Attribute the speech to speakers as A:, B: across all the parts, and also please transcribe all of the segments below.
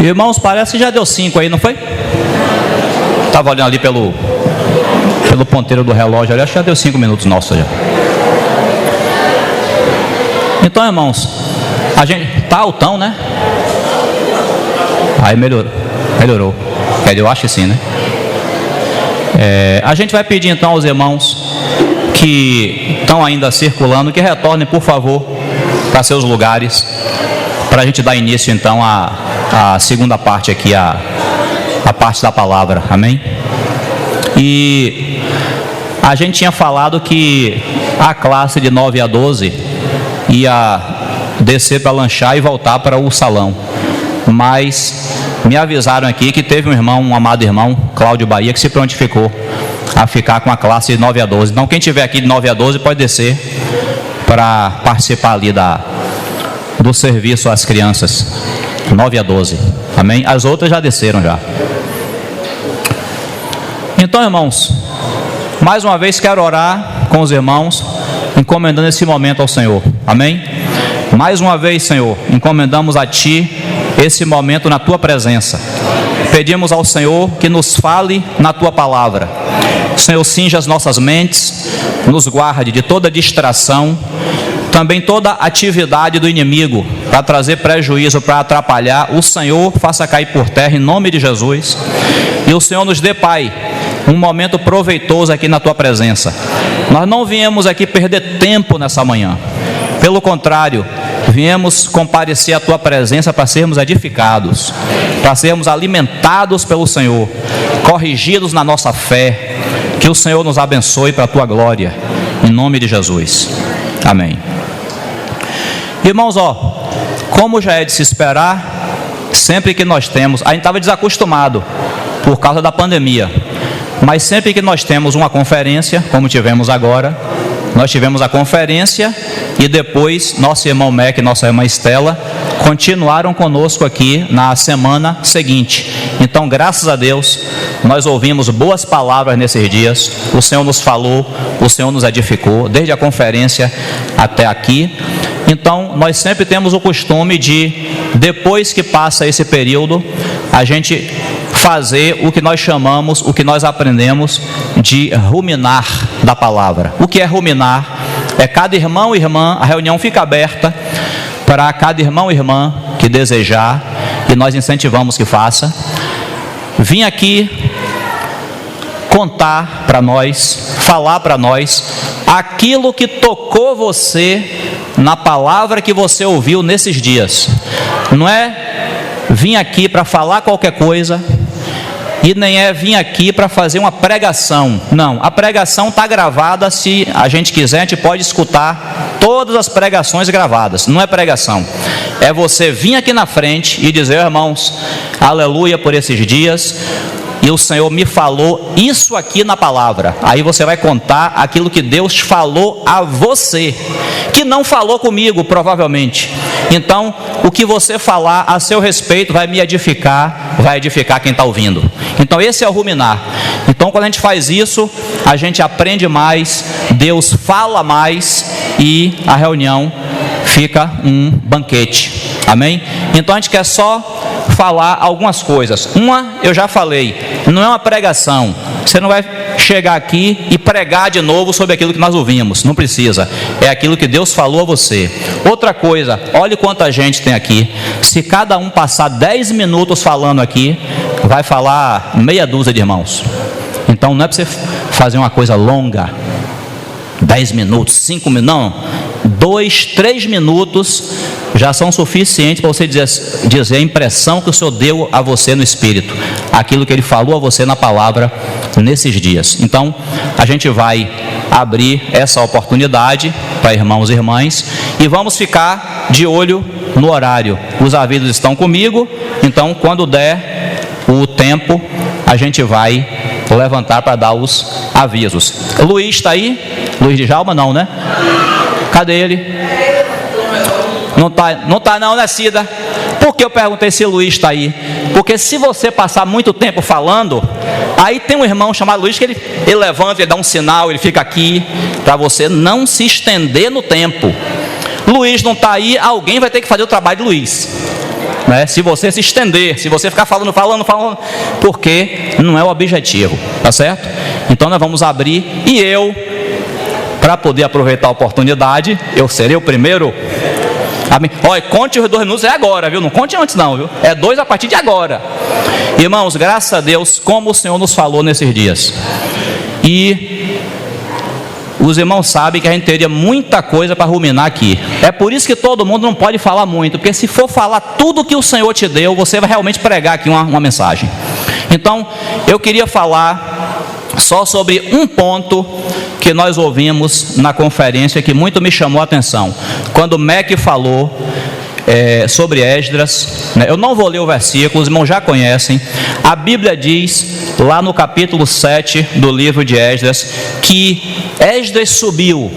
A: Irmãos, parece que já deu 5 aí, não foi? Estava olhando ali pelo ponteiro do relógio ali, acho que já deu 5 minutos nossos já. Então, irmãos, a gente tá altão, né? Aí melhorou. Eu acho que sim, né? A gente vai pedir então aos irmãos que estão ainda circulando que retornem, por favor, para seus lugares, para a gente dar início então à segunda parte aqui, a parte da palavra, amém? E a gente tinha falado que a classe de 9 a 12 ia descer para lanchar e voltar para o salão, mas me avisaram aqui que teve um amado irmão, Cláudio Bahia, que se prontificou a ficar com a classe de 9 a 12. Então quem tiver aqui de 9 a 12 pode descer para participar ali do serviço às crianças, 9 a 12, amém? As outras já desceram já. Então, irmãos, mais uma vez quero orar com os irmãos, encomendando esse momento ao Senhor, amém? Mais uma vez, Senhor, encomendamos a Ti esse momento na Tua presença. Pedimos ao Senhor que nos fale na Tua palavra. Senhor, cinja as nossas mentes, nos guarde de toda distração, também toda atividade do inimigo para trazer prejuízo, para atrapalhar. O Senhor faça cair por terra em nome de Jesus. E o Senhor nos dê, Pai, um momento proveitoso aqui na Tua presença. Nós não viemos aqui perder tempo nessa manhã. Pelo contrário, viemos comparecer à Tua presença para sermos edificados, para sermos alimentados pelo Senhor, corrigidos na nossa fé. Que o Senhor nos abençoe para a Tua glória, em nome de Jesus, amém. Irmãos, como já é de se esperar, sempre que nós temos, a gente estava desacostumado por causa da pandemia, mas sempre que nós temos uma conferência, como tivemos agora, nós tivemos a conferência e depois nosso irmão Mac e nossa irmã Estela continuaram conosco aqui na semana seguinte. Então, graças a Deus, nós ouvimos boas palavras nesses dias. O Senhor nos falou, o Senhor nos edificou, desde a conferência até aqui. Então, nós sempre temos o costume de, depois que passa esse período, a gente fazer o que nós chamamos, o que nós aprendemos de ruminar da palavra. O que é ruminar? É cada irmão e irmã, a reunião fica aberta para cada irmão e irmã que desejar, e nós incentivamos que faça, vir aqui contar para nós, falar para nós aquilo que tocou você na palavra que você ouviu nesses dias. Não é vir aqui para falar qualquer coisa, e nem é vir aqui para fazer uma pregação. Não, a pregação está gravada. Se a gente quiser, a gente pode escutar todas as pregações gravadas. Não é pregação, é você vir aqui na frente e dizer: irmãos, aleluia por esses dias, e o Senhor me falou isso aqui na palavra. Aí você vai contar aquilo que Deus falou a você, que não falou comigo provavelmente. Então, o que você falar a seu respeito vai me edificar, vai edificar quem está ouvindo. Então, esse é o ruminar. Então, quando a gente faz isso, a gente aprende mais, Deus fala mais e a reunião fica um banquete, amém? Então, a gente quer só falar algumas coisas. Uma, eu já falei, não é uma pregação. Você não vai chegar aqui e pregar de novo sobre aquilo que nós ouvimos, não precisa, é aquilo que Deus falou a você. Outra coisa, olhe quanta gente tem aqui. Se cada um passar 10 minutos falando aqui, vai falar meia dúzia de irmãos. Então não é para você fazer uma coisa longa, 10 minutos, 5 minutos, não, 2, 3 minutos já são suficientes para você dizer a impressão que o Senhor deu a você no Espírito, aquilo que Ele falou a você na palavra nesses dias. Então, a gente vai abrir essa oportunidade para irmãos e irmãs, e vamos ficar de olho no horário. Os avisos estão comigo, então quando der o tempo, a gente vai levantar para dar os avisos. Luiz está aí? Luiz de Jalma não, né? Cadê ele? Não tá não, né, Cida? Por que eu perguntei se o Luiz está aí? Porque se você passar muito tempo falando, aí tem um irmão chamado Luiz que ele levanta, ele dá um sinal, ele fica aqui, para você não se estender no tempo. Luiz não está aí, alguém vai ter que fazer o trabalho de Luiz. né? Se você se estender, se você ficar falando, porque não é o objetivo, tá certo? Então nós vamos abrir, e eu, para poder aproveitar a oportunidade, eu serei o primeiro. Amém. Olha, conte os 2 minutos, é agora, viu? Não conte antes não, viu? É 2 a partir de agora. Irmãos, graças a Deus, como o Senhor nos falou nesses dias. E os irmãos sabem que a gente teria muita coisa para ruminar aqui. É por isso que todo mundo não pode falar muito, porque se for falar tudo que o Senhor te deu, você vai realmente pregar aqui uma mensagem. Então, eu queria falar só sobre um ponto que nós ouvimos na conferência, que muito me chamou a atenção. Quando o Mac falou sobre Esdras, né? Eu não vou ler o versículo, os irmãos já conhecem. A Bíblia diz, lá no capítulo 7 do livro de Esdras, que Esdras subiu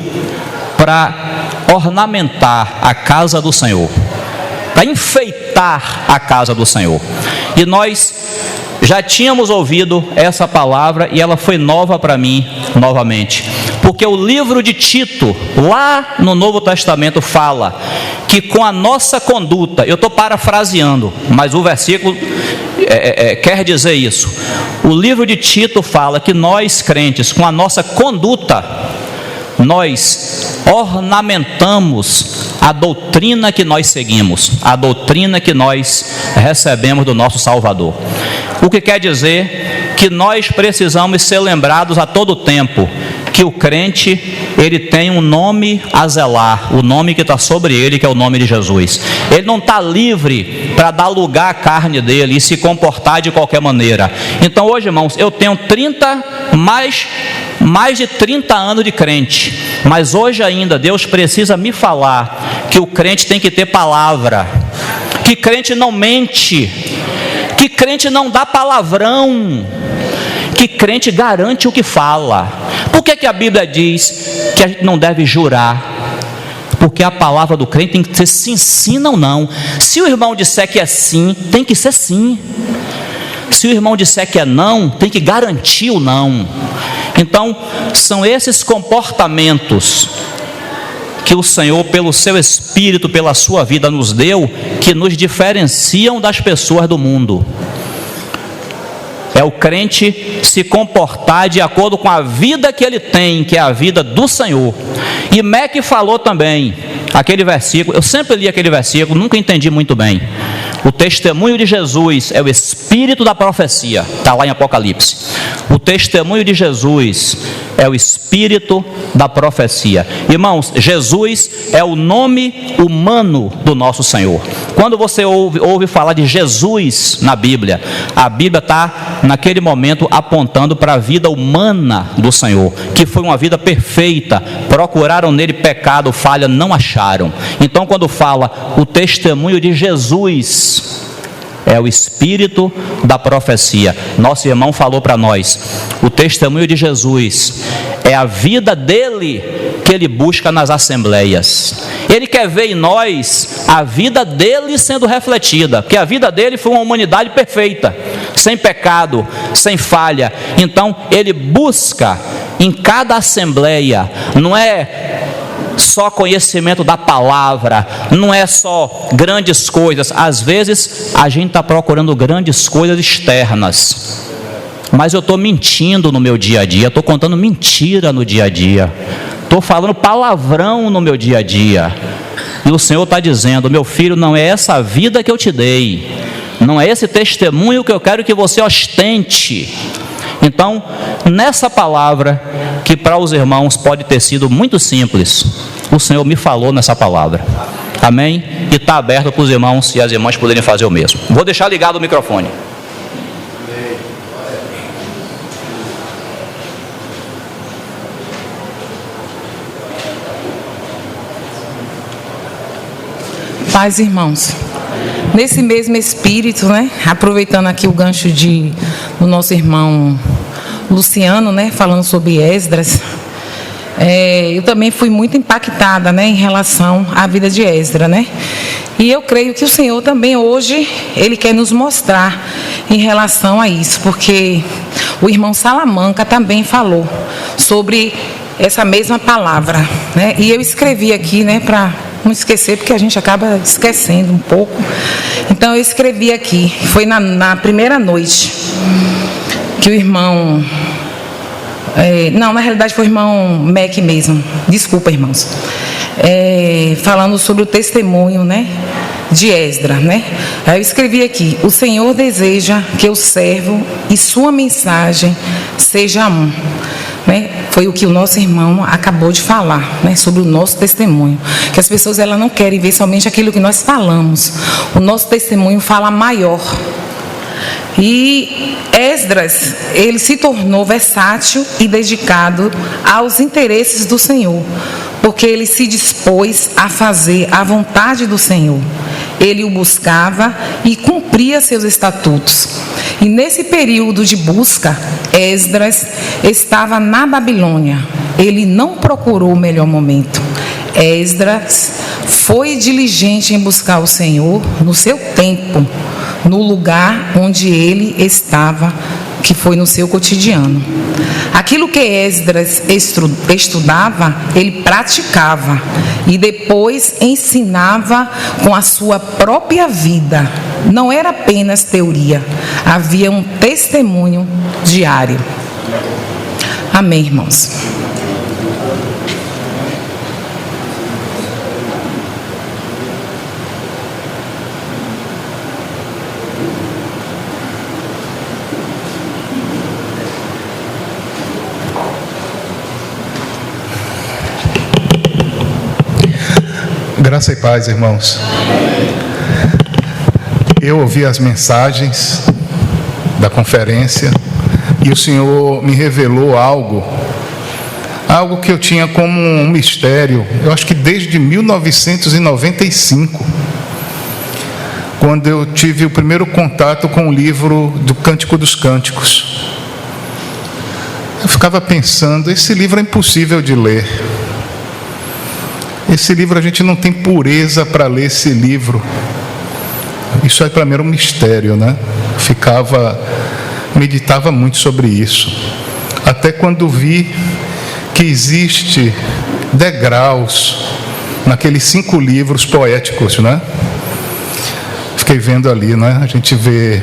A: para ornamentar a casa do Senhor, para enfeitar a casa do Senhor. E nós já tínhamos ouvido essa palavra e ela foi nova para mim novamente, porque o livro de Tito, lá no Novo Testamento, fala que com a nossa conduta, eu estou parafraseando, mas o versículo quer dizer isso. O livro de Tito fala que nós crentes, com a nossa conduta, nós ornamentamos a doutrina que nós seguimos, a doutrina que nós recebemos do nosso Salvador. O que quer dizer que nós precisamos ser lembrados a todo tempo que o crente, ele tem um nome a zelar, o nome que está sobre ele, que é o nome de Jesus. Ele não está livre para dar lugar à carne dele e se comportar de qualquer maneira. Então hoje, irmãos, eu tenho mais de 30 anos de crente, mas hoje ainda Deus precisa me falar que o crente tem que ter palavra, que crente não mente, que crente não dá palavrão, que crente garante o que fala. Por que a Bíblia diz que a gente não deve jurar? Porque a palavra do crente tem que ser sim, sim, não, não. Se o irmão disser que é sim, tem que ser sim. Se o irmão disser que é não, tem que garantir o não. Então, são esses comportamentos que o Senhor, pelo seu Espírito, pela sua vida, nos deu, que nos diferenciam das pessoas do mundo. É o crente se comportar de acordo com a vida que ele tem, que é a vida do Senhor. E Mac falou também, aquele versículo, eu sempre li aquele versículo, nunca entendi muito bem. O testemunho de Jesus é o espírito da profecia, está lá em Apocalipse. O testemunho de Jesus é o espírito da profecia. Irmãos, Jesus é o nome humano do nosso Senhor. Quando você ouve falar de Jesus na Bíblia, a Bíblia está naquele momento apontando para a vida humana do Senhor, que foi uma vida perfeita. Procuraram nele pecado, falha, não acharam. Então quando fala o testemunho de Jesus, é o espírito da profecia. Nosso irmão falou para nós, o testemunho de Jesus é a vida dele que ele busca nas assembleias. Ele quer ver em nós a vida dele sendo refletida, porque a vida dele foi uma humanidade perfeita, sem pecado, sem falha. Então ele busca em cada assembleia, não é só conhecimento da palavra, não é só grandes coisas. Às vezes a gente está procurando grandes coisas externas, mas eu estou mentindo no meu dia a dia, estou contando mentira no dia a dia, estou falando palavrão no meu dia a dia. E o Senhor está dizendo: meu filho, não é essa vida que eu te dei, não é esse testemunho que eu quero que você ostente. Então, nessa palavra, que para os irmãos pode ter sido muito simples, o Senhor me falou nessa palavra. Amém? E está aberto para os irmãos e as irmãs poderem fazer o mesmo. Vou deixar ligado o microfone.
B: Paz, irmãos. Nesse mesmo espírito, né? Aproveitando aqui o gancho do nosso irmão Luciano, né? Falando sobre Esdras. Eu também fui muito impactada, né? Em relação à vida de Esdras, né? E eu creio que o Senhor também hoje, Ele quer nos mostrar em relação a isso. Porque o irmão Salamanca também falou sobre essa mesma palavra, né? E eu escrevi aqui, né? Para não esquecer, porque a gente acaba esquecendo um pouco. Então eu escrevi aqui, foi na primeira noite que o irmão... não, na realidade foi o irmão Mac mesmo, desculpa, irmãos. Falando sobre o testemunho, né, de Esdras, né? Aí eu escrevi aqui: o Senhor deseja que o servo e sua mensagem seja um, né? Foi o que o nosso irmão acabou de falar, né, sobre o nosso testemunho, que as pessoas elas não querem ver somente aquilo que nós falamos. O nosso testemunho fala maior. E Esdras, ele se tornou versátil e dedicado aos interesses do Senhor, porque ele se dispôs a fazer a vontade do Senhor. Ele o buscava e cumpria seus estatutos. E nesse período de busca, Esdras estava na Babilônia. Ele não procurou o melhor momento. Esdras foi diligente em buscar o Senhor no seu tempo, no lugar onde ele estava, que foi no seu cotidiano. Aquilo que Esdras estudava, ele praticava e depois ensinava com a sua própria vida. Não era apenas teoria, havia um testemunho diário. Amém, irmãos?
C: Graça e paz, irmãos. Eu ouvi as mensagens da conferência e o Senhor me revelou algo que eu tinha como um mistério, eu acho que desde 1995, quando eu tive o primeiro contato com o livro do Cântico dos Cânticos. Eu ficava pensando, esse livro é impossível de ler. Esse livro, a gente não tem pureza para ler esse livro. Isso aí para mim era um mistério, né? Meditava muito sobre isso. Até quando vi que existe degraus naqueles 5 livros poéticos, né? Fiquei vendo ali, né? A gente vê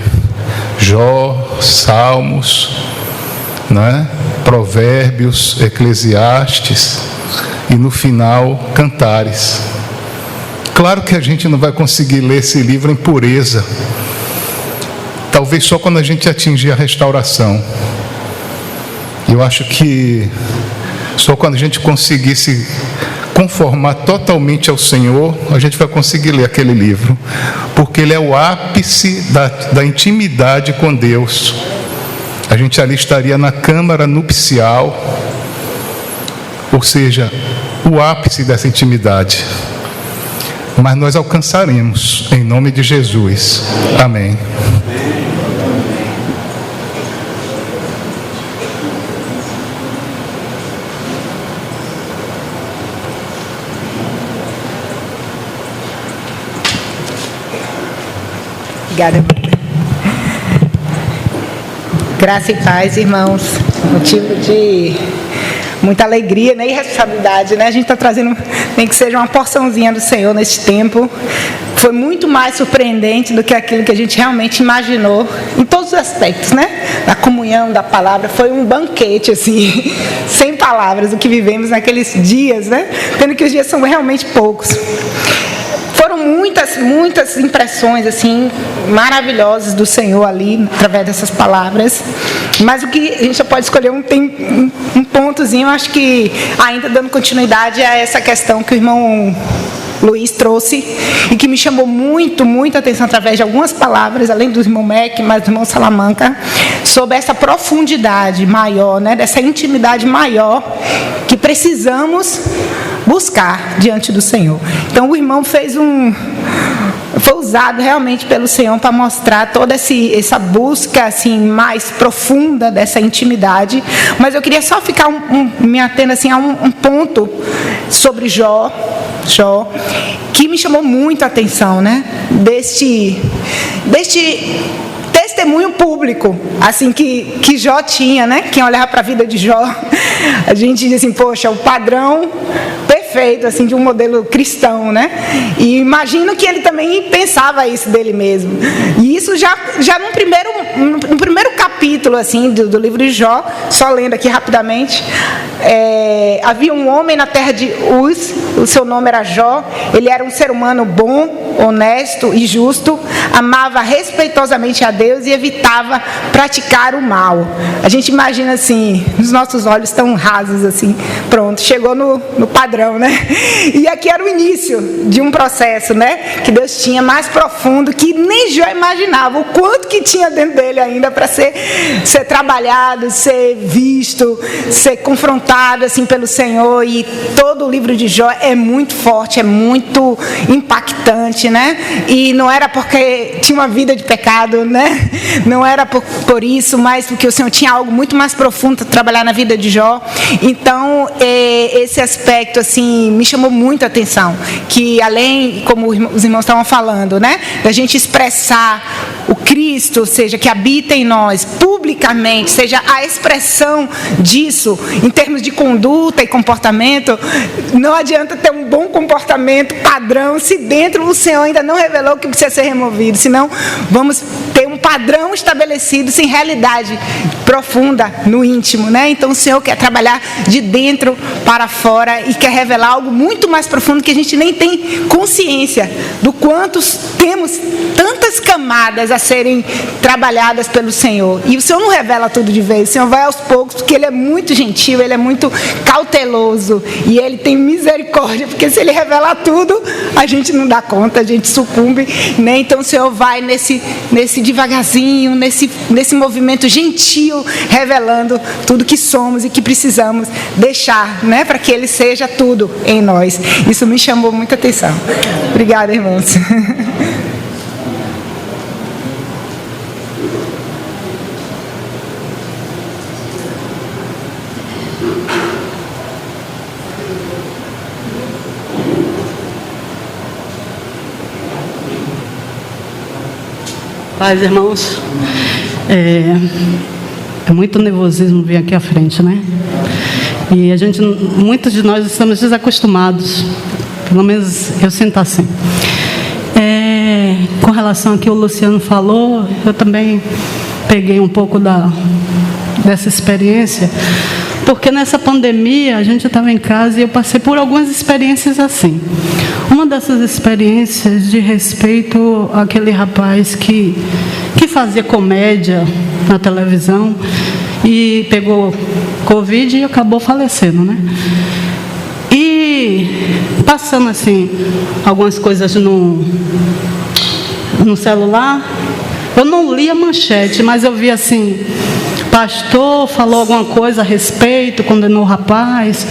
C: Jó, Salmos, né? Provérbios, Eclesiastes e no final Cantares. Claro que a gente não vai conseguir ler esse livro em pureza, talvez só quando a gente atingir a restauração. Eu acho que só quando a gente conseguir se conformar totalmente ao Senhor, a gente vai conseguir ler aquele livro, porque ele é o ápice da intimidade com Deus. A gente ali estaria na câmara nupcial, ou seja, o ápice dessa intimidade. Mas nós alcançaremos, em nome de Jesus. Amém.
D: Obrigada. Graça e paz, irmãos. Motivo de muita alegria, né, e responsabilidade, né? A gente está trazendo, nem que seja uma porçãozinha do Senhor neste tempo. Foi muito mais surpreendente do que aquilo que a gente realmente imaginou, em todos os aspectos, né? Da comunhão, da palavra. Foi um banquete, assim, sem palavras, o que vivemos naqueles dias, né? Tendo que os dias são realmente poucos. Foram muitas impressões, assim, maravilhosas do Senhor ali, através dessas palavras. Mas o que a gente só pode escolher um pontozinho, eu acho que ainda dando continuidade a essa questão que o irmão Luiz trouxe e que me chamou muita atenção através de algumas palavras, além do irmão Mac, mas do irmão Salamanca, sobre essa profundidade maior, né, dessa intimidade maior que precisamos buscar diante do Senhor. Então o irmão foi usado realmente pelo Senhor para mostrar toda essa busca assim, mais profunda dessa intimidade. Mas eu queria só ficar me atendo assim, a um ponto sobre Jó, que me chamou muito a atenção, né? Deste testemunho público, assim, que Jó tinha, né? Quem olhava para a vida de Jó, a gente diz assim, poxa, o padrão perfeito perfeito, assim, de um modelo cristão, né? E imagino que ele também pensava isso dele mesmo. E isso já no primeiro capítulo, assim, do livro de Jó, só lendo aqui rapidamente, havia um homem na terra de Uz, o seu nome era Jó, ele era um ser humano bom, honesto e justo, amava respeitosamente a Deus e evitava praticar o mal. A gente imagina assim, os nossos olhos tão rasos assim, pronto, chegou no padrão, né? E aqui era o início de um processo, né? Que Deus tinha mais profundo, que nem Jó imaginava, o quanto que tinha dentro dele ainda para ser trabalhado, ser visto, ser confrontado assim pelo Senhor. E todo o livro de Jó é muito forte, é muito impactante, né? E não era porque tinha uma vida de pecado, né? Não era por isso, mas porque o Senhor tinha algo muito mais profundo para trabalhar na vida de Jó. Então, esse aspecto assim me chamou muito a atenção, que além, como os irmãos estavam falando, né, da gente expressar o Cristo, ou seja, que habita em nós publicamente, seja a expressão disso em termos de conduta e comportamento. Não adianta ter um bom comportamento padrão se dentro o Senhor ainda não revelou que precisa ser removido, senão vamos ter um padrão estabelecido sem realidade profunda no íntimo, né? Então o Senhor quer trabalhar de dentro para fora e quer revelar algo muito mais profundo que a gente nem tem consciência do quanto temos tantas camadas a serem trabalhadas pelo Senhor. E o Senhor não revela tudo de vez, o Senhor vai aos poucos, porque Ele é muito gentil, Ele é muito cauteloso e Ele tem misericórdia, porque se Ele revelar tudo, a gente não dá conta, a gente sucumbe, né? Então o Senhor vai nesse devagarzinho, nesse movimento gentil, revelando tudo que somos e que precisamos deixar, né? Para que Ele seja tudo em nós. Isso me chamou muita atenção. Obrigada, irmãos.
E: Paz, irmãos, é muito nervosismo vir aqui à frente, né? E muitos de nós estamos desacostumados, pelo menos eu sinto assim. Com relação ao que o Luciano falou, eu também peguei um pouco dessa experiência, porque nessa pandemia a gente estava em casa e eu passei por algumas experiências assim. Uma dessas experiências de respeito àquele rapaz que fazia comédia na televisão e pegou Covid e acabou falecendo, né? E passando assim algumas coisas no celular, eu não li a manchete, mas eu vi assim, pastor falou alguma coisa a respeito, condenou o rapaz,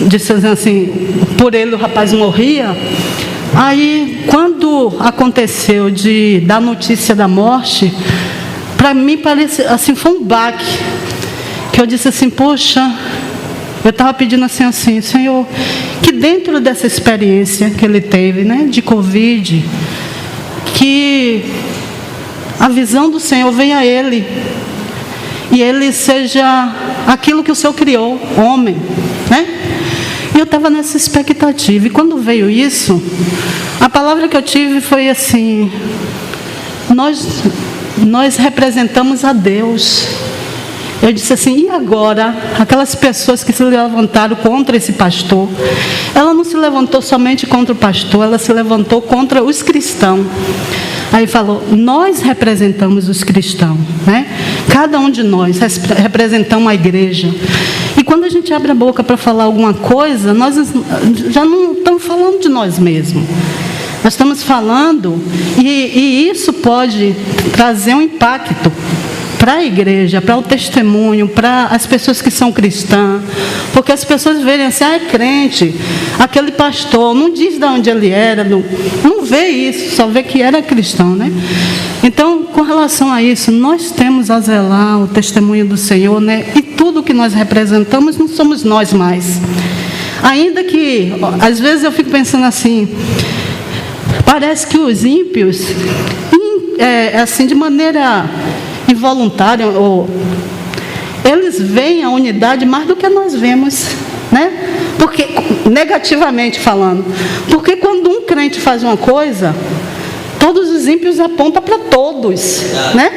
E: disse assim, por ele o rapaz morria. Aí, quando aconteceu de dar notícia da morte, para mim parece assim, foi um baque, que eu disse assim, poxa, eu estava pedindo assim, Senhor, que dentro dessa experiência que ele teve, né, de Covid, que a visão do Senhor venha a ele, e ele seja aquilo que o Senhor criou, homem, né? E eu estava nessa expectativa. E quando veio isso, a palavra que eu tive foi assim, nós representamos a Deus. Eu disse assim, e agora? Aquelas pessoas que se levantaram contra esse pastor, ela não se levantou somente contra o pastor, ela se levantou contra os cristãos. Aí falou, nós representamos os cristãos, né? Cada um de nós representamos a igreja. E quando a gente abre a boca para falar alguma coisa, nós já não estamos falando de nós mesmos. Nós estamos falando, e isso pode trazer um impacto para a igreja, para o testemunho, para as pessoas que são cristãs, porque as pessoas verem assim, é crente, aquele pastor, não diz de onde ele era, não vê isso, só vê que era cristão, né? Então, com relação a isso, nós temos a zelar o testemunho do Senhor, né? E tudo que nós representamos não somos nós mais. Ainda que, às vezes eu fico pensando assim, parece que os ímpios, assim, de maneira involuntária, eles veem a unidade mais do que nós vemos, né? Porque negativamente falando. Porque quando um crente faz uma coisa, todos os ímpios apontam para todos, né?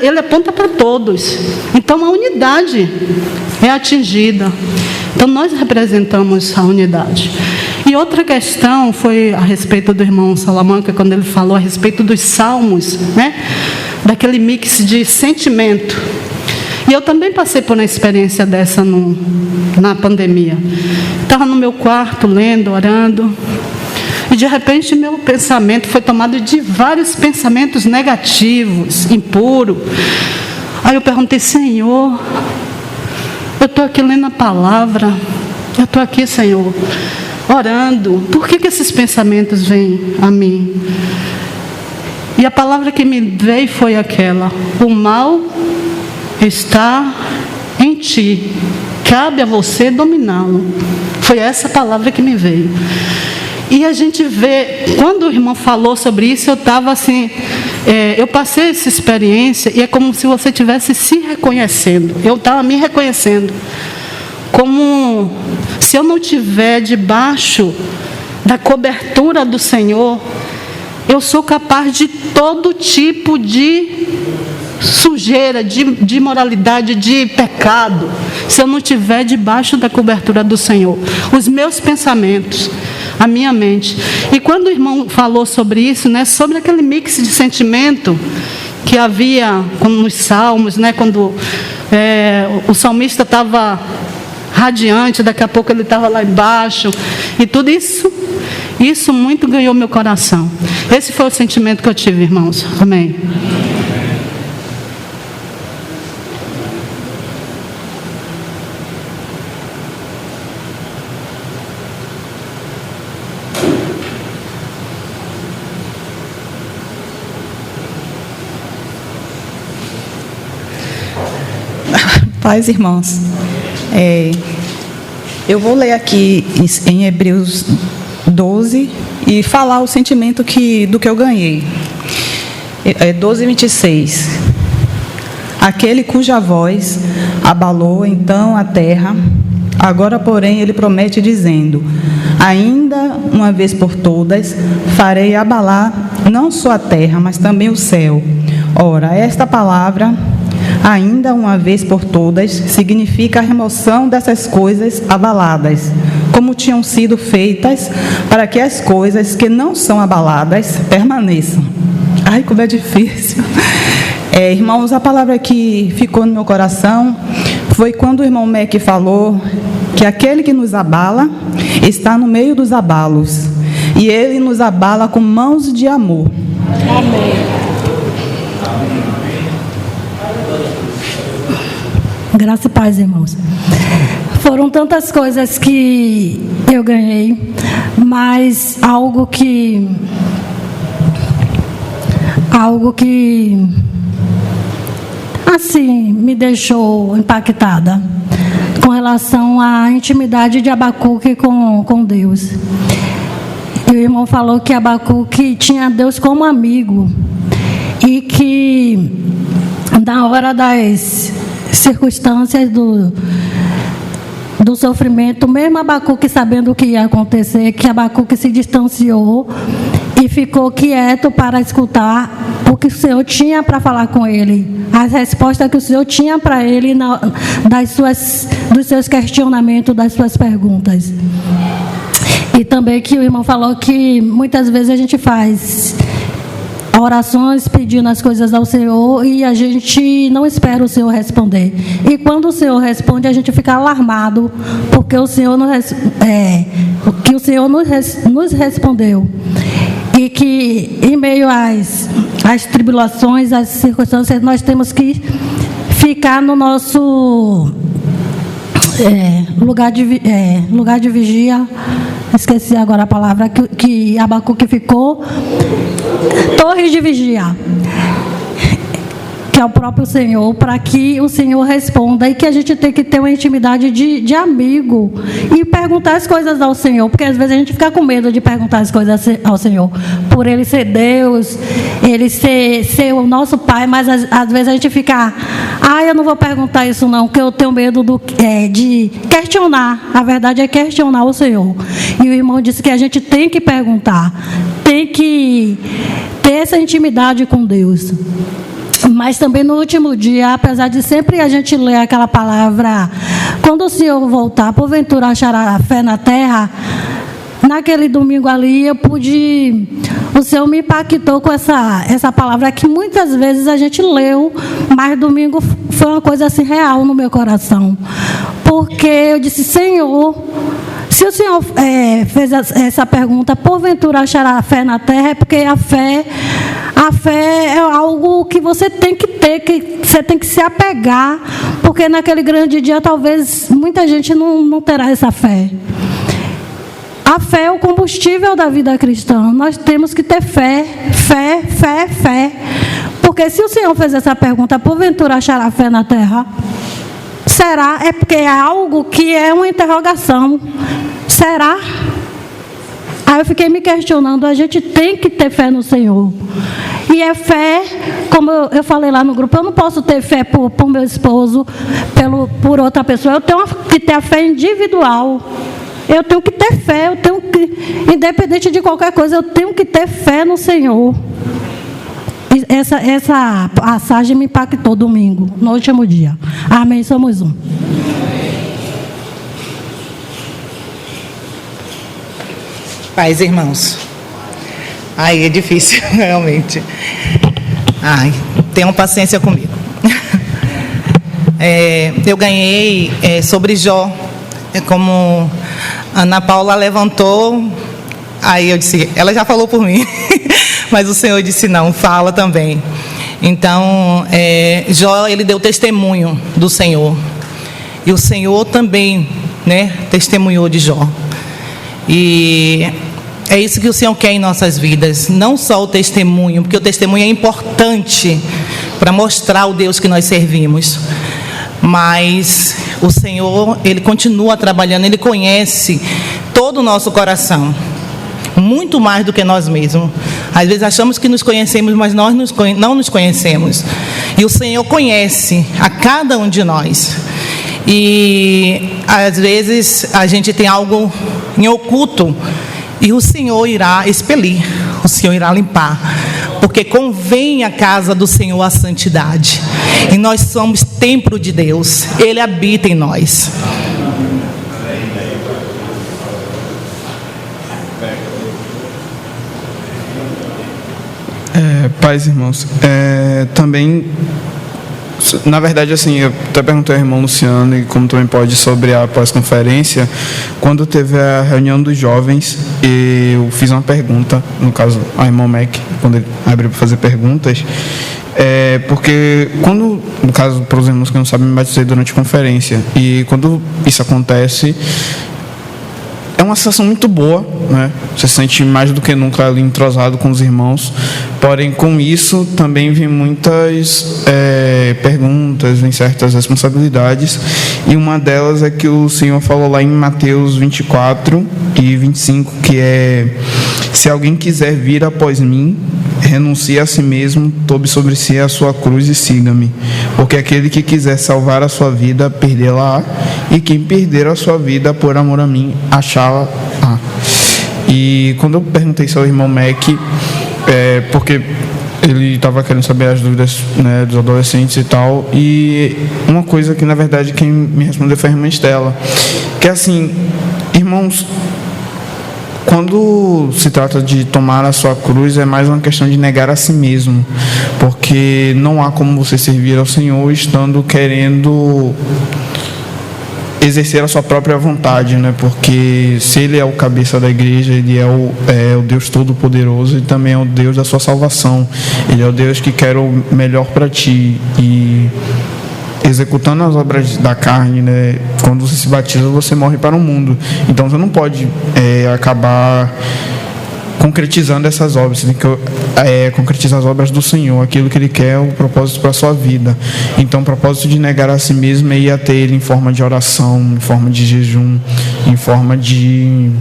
E: Ele aponta para todos. Então a unidade é atingida. Então nós representamos a unidade. E outra questão foi a respeito do irmão Salamanca, quando ele falou a respeito dos salmos, né? Daquele mix de sentimento. E eu também passei por uma experiência dessa na pandemia. Estava no meu quarto, lendo, orando. E de repente meu pensamento foi tomado de vários pensamentos negativos, impuros. Aí eu perguntei: Senhor, eu estou aqui lendo a palavra, eu estou aqui, Senhor, orando. Por que esses pensamentos vêm a mim? E a palavra que me veio foi aquela: o mal está em ti, cabe a você dominá-lo. Foi essa palavra que me veio. E a gente vê, quando o irmão falou sobre isso, eu estava assim, eu passei essa experiência e é como se você estivesse se reconhecendo. Eu estava me reconhecendo. Como se eu não estiver debaixo da cobertura do Senhor, eu sou capaz de todo tipo de sujeira, de imoralidade, de pecado, se eu não estiver debaixo da cobertura do Senhor. Os meus pensamentos, a minha mente. E quando o irmão falou sobre isso, né, sobre aquele mix de sentimento que havia nos salmos, né, quando o salmista estava radiante, daqui a pouco ele estava lá embaixo, e tudo isso muito ganhou meu coração. Esse foi o sentimento que eu tive, irmãos. Amém.
F: Paz, irmãos. Eu vou ler aqui em Hebreus 12 e falar o sentimento do que eu ganhei. 12:26. Aquele cuja voz abalou então a terra, agora, porém, ele promete dizendo: ainda uma vez por todas farei abalar não só a terra, mas também o céu. Ora, esta palavra, ainda uma vez por todas, significa a remoção dessas coisas abaladas, como tinham sido feitas, para que as coisas que não são abaladas permaneçam. Ai, como é difícil. Irmãos, a palavra que ficou no meu coração foi quando o irmão Mac falou que aquele que nos abala está no meio dos abalos, e ele nos abala com mãos de amor.
G: Amém. Graça e paz, irmãos. Foram tantas coisas que eu ganhei, mas algo que assim me deixou impactada com relação à intimidade de Abacuque com Deus. E o irmão falou que Abacuque tinha Deus como amigo e que na hora das circunstâncias do sofrimento, mesmo Abacuque sabendo o que ia acontecer, que Abacuque se distanciou e ficou quieto para escutar o que o Senhor tinha para falar com ele, as respostas que o Senhor tinha para ele dos seus questionamentos, das suas perguntas. E também que o irmão falou que muitas vezes a gente faz orações pedindo as coisas ao Senhor e a gente não espera o Senhor responder. E quando o Senhor responde, a gente fica alarmado, porque o Senhor nos respondeu. E que em meio às tribulações, às circunstâncias, nós temos que ficar no nosso lugar de vigia. Esqueci agora a palavra que Abacuque ficou. Torre de vigia. que é o próprio Senhor, para que o Senhor responda, e que a gente tem que ter uma intimidade de amigo e perguntar as coisas ao Senhor, porque às vezes a gente fica com medo de perguntar as coisas ao Senhor, por Ele ser Deus, Ele ser o nosso Pai, mas às vezes a gente fica, eu não vou perguntar isso não, porque eu tenho medo de questionar. A verdade é questionar o Senhor, e o irmão disse que a gente tem que perguntar, tem que ter essa intimidade com Deus. Mas também no último dia, apesar de sempre a gente ler aquela palavra, quando o Senhor voltar, porventura achará a fé na terra, naquele domingo ali o Senhor me impactou com essa palavra que muitas vezes a gente leu, mas domingo foi uma coisa assim real no meu coração, porque eu disse, Senhor, se o Senhor fez essa pergunta, porventura achará a fé na terra, é porque a fé é algo que você tem que ter, que você tem que se apegar, porque naquele grande dia talvez muita gente não terá essa fé. A fé é o combustível da vida cristã. Nós temos que ter fé. Porque se o Senhor fez essa pergunta, porventura achará fé na terra, será? É porque é algo que é uma interrogação. Será? Aí eu fiquei me questionando, a gente tem que ter fé no Senhor. E é fé, como eu falei lá no grupo, eu não posso ter fé por meu esposo, por outra pessoa, eu tenho que ter a fé individual. Eu tenho que ter fé, independente de qualquer coisa, eu tenho que ter fé no Senhor. Essa passagem me impactou domingo, no último dia. Amém, somos um.
H: Pais e irmãos. É difícil, realmente. Tenham paciência comigo. Eu ganhei sobre Jó. Como Ana Paula levantou, aí eu disse, ela já falou por mim, mas o Senhor disse, não, fala também. Então, Jó, ele deu testemunho do Senhor. E o Senhor também, testemunhou de Jó. E é isso que o Senhor quer em nossas vidas. Não só o testemunho, porque o testemunho é importante para mostrar o Deus que nós servimos. Mas o Senhor, Ele continua trabalhando, Ele conhece todo o nosso coração, muito mais do que nós mesmos. Às vezes achamos que nos conhecemos, mas nós não nos conhecemos. E o Senhor conhece a cada um de nós. E às vezes a gente tem algo em oculto, e o Senhor irá expelir, o Senhor irá limpar. Porque convém à casa do Senhor a santidade. E nós somos templo de Deus. Ele habita em nós.
I: Pais e irmãos, também, na verdade, assim, eu até perguntei ao irmão Luciano, e como também pode, sobre a pós-conferência, quando teve a reunião dos jovens, eu fiz uma pergunta, no caso, ao irmão Mac, quando ele abriu para fazer perguntas, porque quando, no caso, para os irmãos que não sabem, me batizei durante a conferência, e quando isso acontece, é uma sensação muito boa, né? Você se sente mais do que nunca ali entrosado com os irmãos. Porém, com isso também vem muitas perguntas, vem certas responsabilidades. E uma delas é que o Senhor falou lá em Mateus 24 e 25, que é: se alguém quiser vir após mim, renuncie a si mesmo, tome sobre si a sua cruz e siga-me. Porque aquele que quiser salvar a sua vida, perdê-la-á, e quem perder a sua vida por amor a mim, achá-la-á. E quando eu perguntei isso ao irmão Mac, porque ele estava querendo saber as dúvidas, né, dos adolescentes e tal, e uma coisa que, na verdade, quem me respondeu foi a irmã Estela, que é assim, irmãos, quando se trata de tomar a sua cruz, é mais uma questão de negar a si mesmo, porque não há como você servir ao Senhor estando querendo exercer a sua própria vontade, né? Porque se Ele é o cabeça da igreja, Ele é o Deus Todo-Poderoso e também é o Deus da sua salvação. Ele é o Deus que quer o melhor para ti. E executando as obras da carne, né? Quando você se batiza, você morre para o mundo. Então você não pode acabar concretizando essas obras. Você tem que concretizar as obras do Senhor, aquilo que Ele quer, o propósito para a sua vida. Então, o propósito de negar a si mesmo é ir até Ele em forma de oração, em forma de jejum, em forma de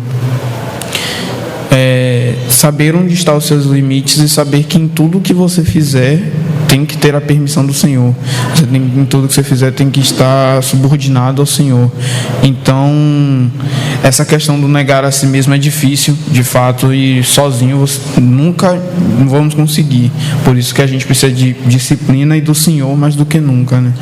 I: saber onde estão os seus limites e saber que em tudo que você fizer tem que ter a permissão do Senhor. Em tudo que você fizer tem que estar subordinado ao Senhor. Então, essa questão do negar a si mesmo é difícil, de fato, e sozinho nunca vamos conseguir. Por isso que a gente precisa de disciplina e do Senhor mais do que nunca, né?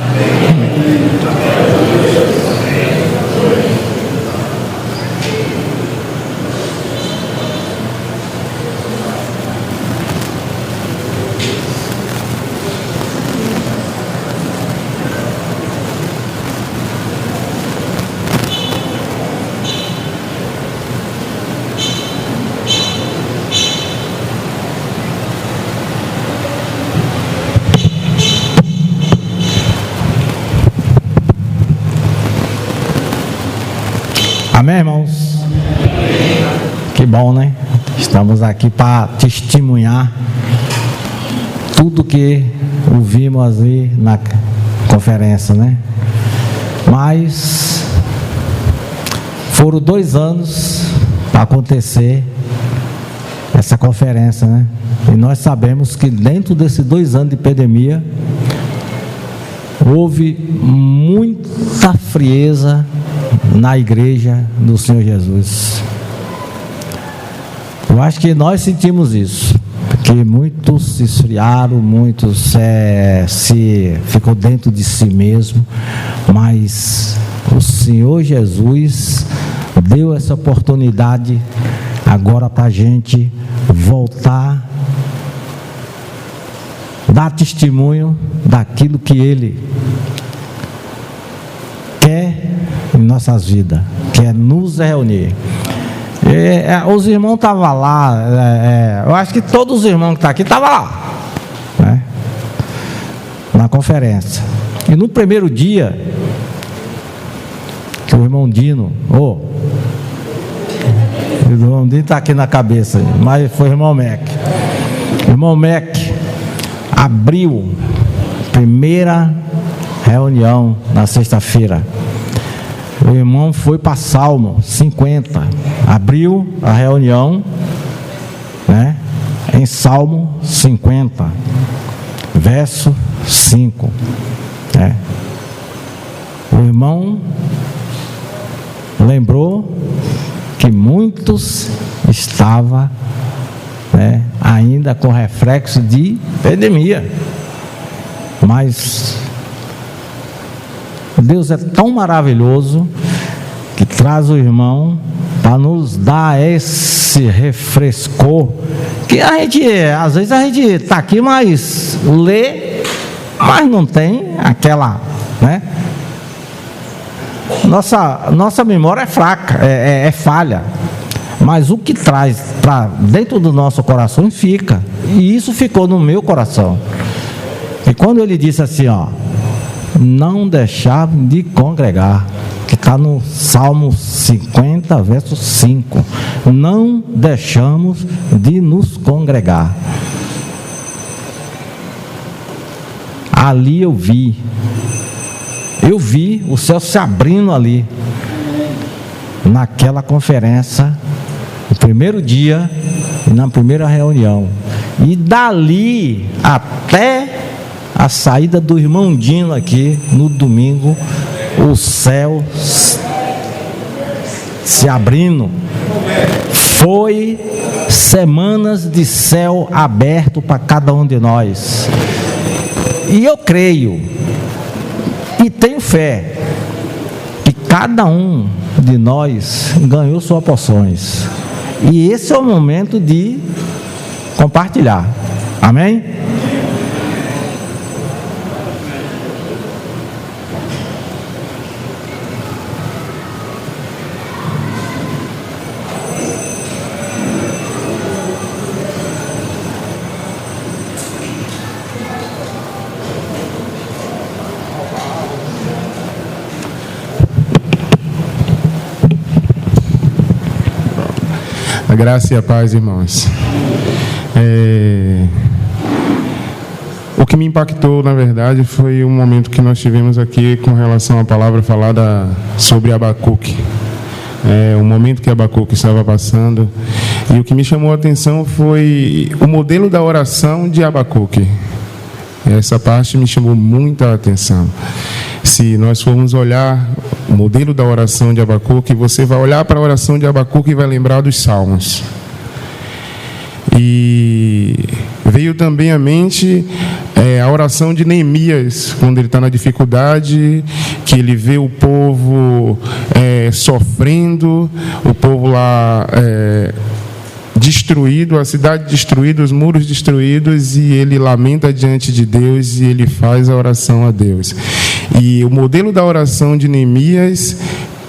J: Amém, irmãos? Que bom, né? Estamos aqui para testemunhar tudo que ouvimos ali na conferência, né? Mas foram 2 anos para acontecer essa conferência, né? E nós sabemos que dentro desses 2 anos de pandemia houve muita frieza na igreja do Senhor Jesus. Eu acho que nós sentimos isso, porque muitos se esfriaram, muitos se ficou dentro de si mesmo, mas o Senhor Jesus deu essa oportunidade agora para a gente voltar, dar testemunho daquilo que Ele quer em nossas vidas, quer nos reunir. Os irmãos estavam lá, eu acho que todos os irmãos que estão aqui estavam lá, né, na conferência. E no primeiro dia, o irmão Dino, o irmão Dino está aqui na cabeça, mas foi o irmão Mac. O irmão Mac abriu a primeira reunião na sexta-feira. O irmão foi para Salmo 50, abriu a reunião, né, em Salmo 50, verso 5. Né. O irmão lembrou que muitos estavam, né, ainda com reflexo de pandemia, mas Deus é tão maravilhoso que traz o irmão para nos dar esse refrescor, que a gente, às vezes a gente está aqui, mas lê, mas não tem aquela, né? Nossa memória é fraca, é falha, mas o que traz para dentro do nosso coração fica, e isso ficou no meu coração. E quando ele disse assim, ó, não deixar de congregar, que está no Salmo 50, verso 5. Não deixamos de nos congregar. Ali eu vi o céu se abrindo ali, naquela conferência, no primeiro dia, na primeira reunião. E dali até a saída do irmão Dino aqui no domingo, o céu se abrindo. Foi semanas de céu aberto para cada um de nós. E eu creio e tenho fé que cada um de nós ganhou suas porções. E esse é o momento de compartilhar. Amém?
K: A graça e a paz, irmãos. O que me impactou, na verdade, foi um momento que nós tivemos aqui com relação à palavra falada sobre Abacuque. O momento que Abacuque estava passando. E o que me chamou a atenção foi o modelo da oração de Abacuque. Essa parte me chamou muita atenção. Se nós formos olhar o modelo da oração de Abacuque, você vai olhar para a oração de Abacuque e vai lembrar dos Salmos. E veio também à mente a oração de Neemias, quando ele está na dificuldade, que ele vê o povo sofrendo, o povo lá destruído, a cidade destruída, os muros destruídos, e ele lamenta diante de Deus e ele faz a oração a Deus. E o modelo da oração de Neemias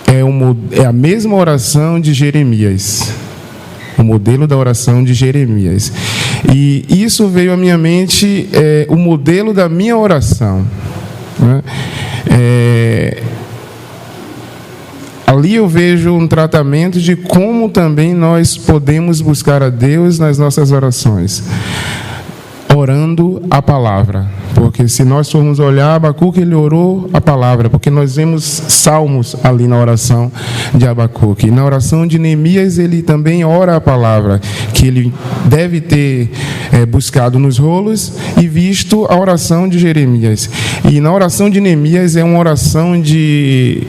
K: é a mesma oração de Jeremias. O modelo da oração de Jeremias. E isso veio à minha mente, o modelo da minha oração, né? Ali eu vejo um tratamento de como também nós podemos buscar a Deus nas nossas orações, orando a palavra. Porque se nós formos olhar, Abacuque, ele orou a palavra, porque nós vemos salmos ali na oração de Abacuque. Na oração de Neemias, ele também ora a palavra, que ele deve ter buscado nos rolos e visto a oração de Jeremias. E na oração de Neemias é uma oração de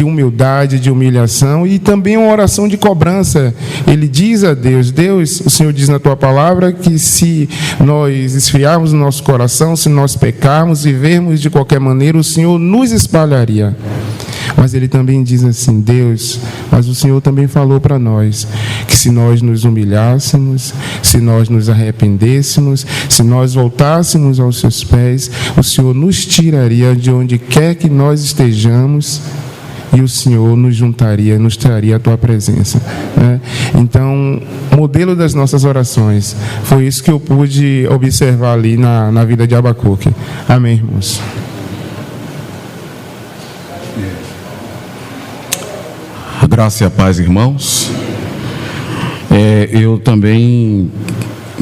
K: humildade, de humilhação, e também uma oração de cobrança. Ele diz a Deus: Deus, o Senhor diz na tua palavra que se nós esfriarmos o nosso coração, se nós pecarmos, vivermos de qualquer maneira, o Senhor nos espalharia. Mas ele também diz assim: Deus, mas o Senhor também falou para nós que se nós nos humilhássemos, se nós nos arrependêssemos, se nós voltássemos aos seus pés, o Senhor nos tiraria de onde quer que nós estejamos, e o Senhor nos juntaria, nos traria a tua presença, né? Então, o modelo das nossas orações foi isso que eu pude observar ali na vida de Abacuque. Amém, irmãos?
L: Graça e a paz, irmãos. Eu também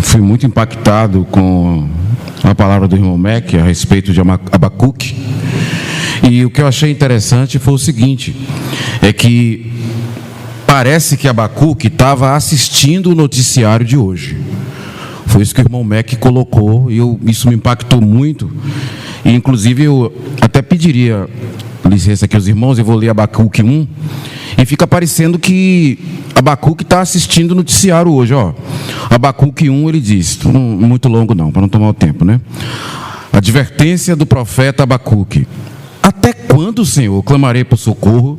L: fui muito impactado com a palavra do irmão Mac a respeito de Abacuque. E o que eu achei interessante foi o seguinte, é que parece que Abacuque estava assistindo o noticiário de hoje. Foi isso que o irmão Mac colocou, e isso me impactou muito. E, inclusive, eu até pediria licença aqui aos irmãos, eu vou ler Abacuque 1, e fica parecendo que Abacuque está assistindo o noticiário hoje. Abacuque 1, ele diz, não muito longo não, para não tomar o tempo, né? Advertência do profeta Abacuque. Até quando, Senhor, clamarei por socorro,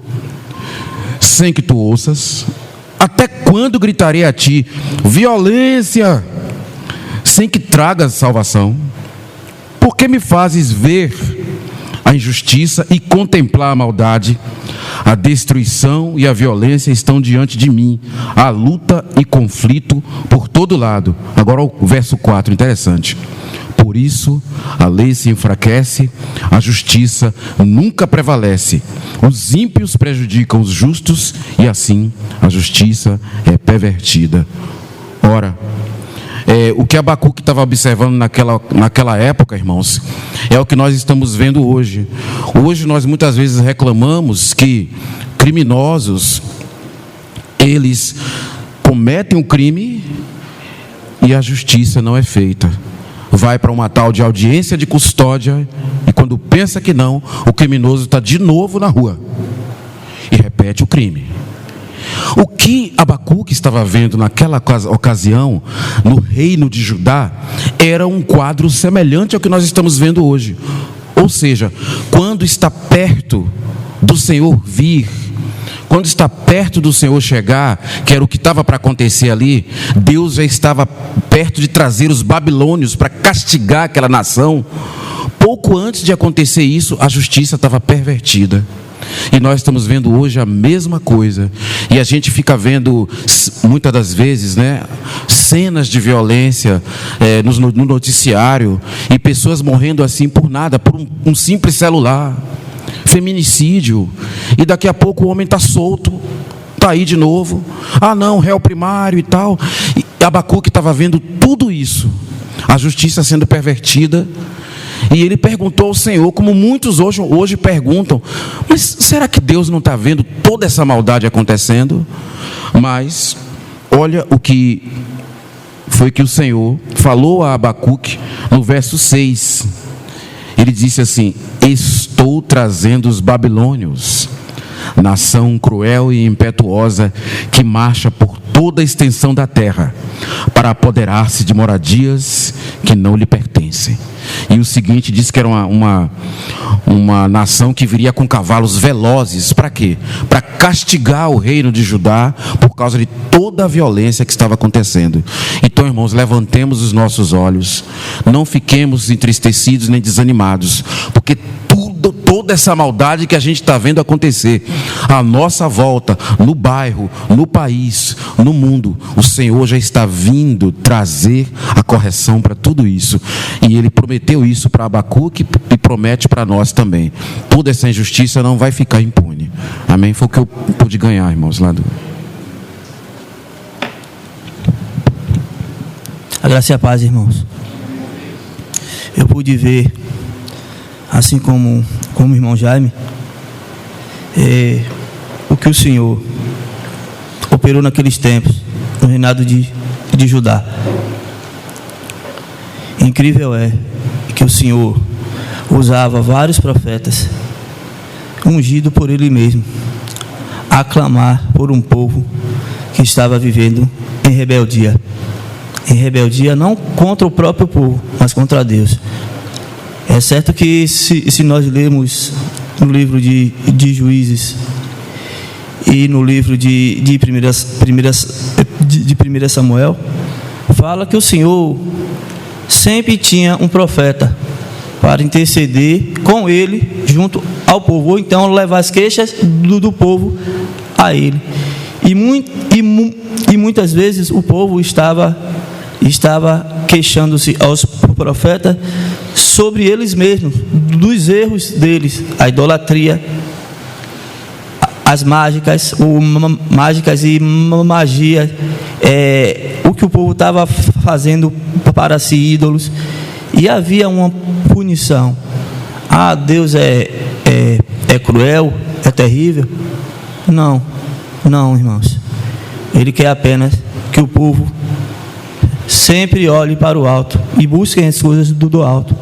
L: sem que tu ouças? Até quando gritarei a ti, violência, sem que tragas salvação? Por que me fazes ver a injustiça e contemplar a maldade? A destruição e a violência estão diante de mim, a luta e conflito por todo lado. Agora o verso 4, interessante. Por isso, a lei se enfraquece, a justiça nunca prevalece. Os ímpios prejudicam os justos e assim a justiça é pervertida. Ora, o que Abacuque estava observando naquela época, irmãos, é o que nós estamos vendo hoje. Hoje nós muitas vezes reclamamos que criminosos, eles cometem um crime e a justiça não é feita. Vai para uma tal de audiência de custódia e quando pensa que não, o criminoso está de novo na rua e repete o crime. O que Abacuque estava vendo naquela ocasião, no reino de Judá, era um quadro semelhante ao que nós estamos vendo hoje. Ou seja, quando está perto do Senhor vir, quando está perto do Senhor chegar, que era o que estava para acontecer ali, Deus já estava perto de trazer os babilônios para castigar aquela nação. Pouco antes de acontecer isso, a justiça estava pervertida. E nós estamos vendo hoje a mesma coisa. E a gente fica vendo, muitas das vezes, né, cenas de violência no noticiário, e pessoas morrendo assim por nada, por um simples celular. Feminicídio. E daqui a pouco o homem está solto, está aí de novo. Ah, não, réu primário e tal. E Abacuque estava vendo tudo isso, a justiça sendo pervertida. E ele perguntou ao Senhor, como muitos hoje perguntam: mas será que Deus não está vendo toda essa maldade acontecendo? Mas olha o que foi que o Senhor falou a Abacuque no verso 6. Ele disse assim: estou trazendo os babilônios, nação cruel e impetuosa que marcha por toda a extensão da terra, para apoderar-se de moradias que não lhe pertencem. E o seguinte, diz que era uma nação que viria com cavalos velozes. Para quê? Para castigar o reino de Judá por causa de toda a violência que estava acontecendo. Então, irmãos, levantemos os nossos olhos, não fiquemos entristecidos nem desanimados, porque toda essa maldade que a gente está vendo acontecer à nossa volta, no bairro, no país, no mundo, o Senhor já está vindo trazer a correção para tudo isso. E Ele prometeu isso para Abacuque e promete para nós também. Toda essa injustiça não vai ficar impune. Amém? Foi o que eu pude ganhar, irmãos, lá do...
M: A graça e a paz, irmãos. Eu pude ver, assim como o irmão Jaime, o que o Senhor operou naqueles tempos, no reinado de Judá. Incrível é que o Senhor usava vários profetas, ungido por Ele mesmo, a clamar por um povo que estava vivendo em rebeldia. Em rebeldia não contra o próprio povo, mas contra Deus. É certo que se nós lermos no livro de Juízes e no livro de 1 Samuel, fala que o Senhor sempre tinha um profeta para interceder com ele junto ao povo, ou então levar as queixas do povo a ele. E muitas vezes o povo estava queixando-se aos profetas sobre eles mesmos, dos erros deles, a idolatria, as mágicas e magia, o que o povo estava fazendo para si ídolos, e havia uma punição. Ah, Deus é cruel, é terrível? Não, irmãos. Ele quer apenas que o povo sempre olhe para o alto e busquem as coisas do alto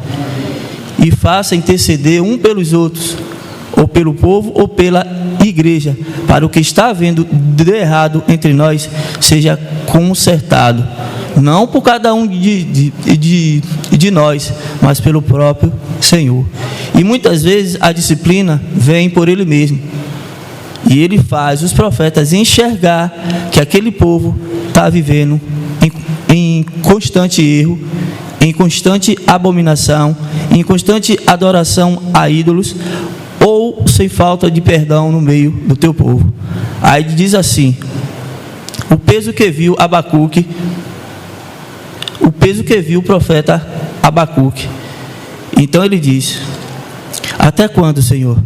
M: e faça interceder um pelos outros, ou pelo povo ou pela igreja, para o que está havendo de errado entre nós seja consertado, não por cada um de nós, mas pelo próprio Senhor. E muitas vezes a disciplina vem por Ele mesmo, e Ele faz os profetas enxergar que aquele povo está vivendo em constante erro, em constante abominação, em constante adoração a ídolos, ou sem falta de perdão no meio do teu povo. Aí diz assim: o peso que viu Abacuque, o peso que viu o profeta Abacuque. Então ele diz: até quando, Senhor,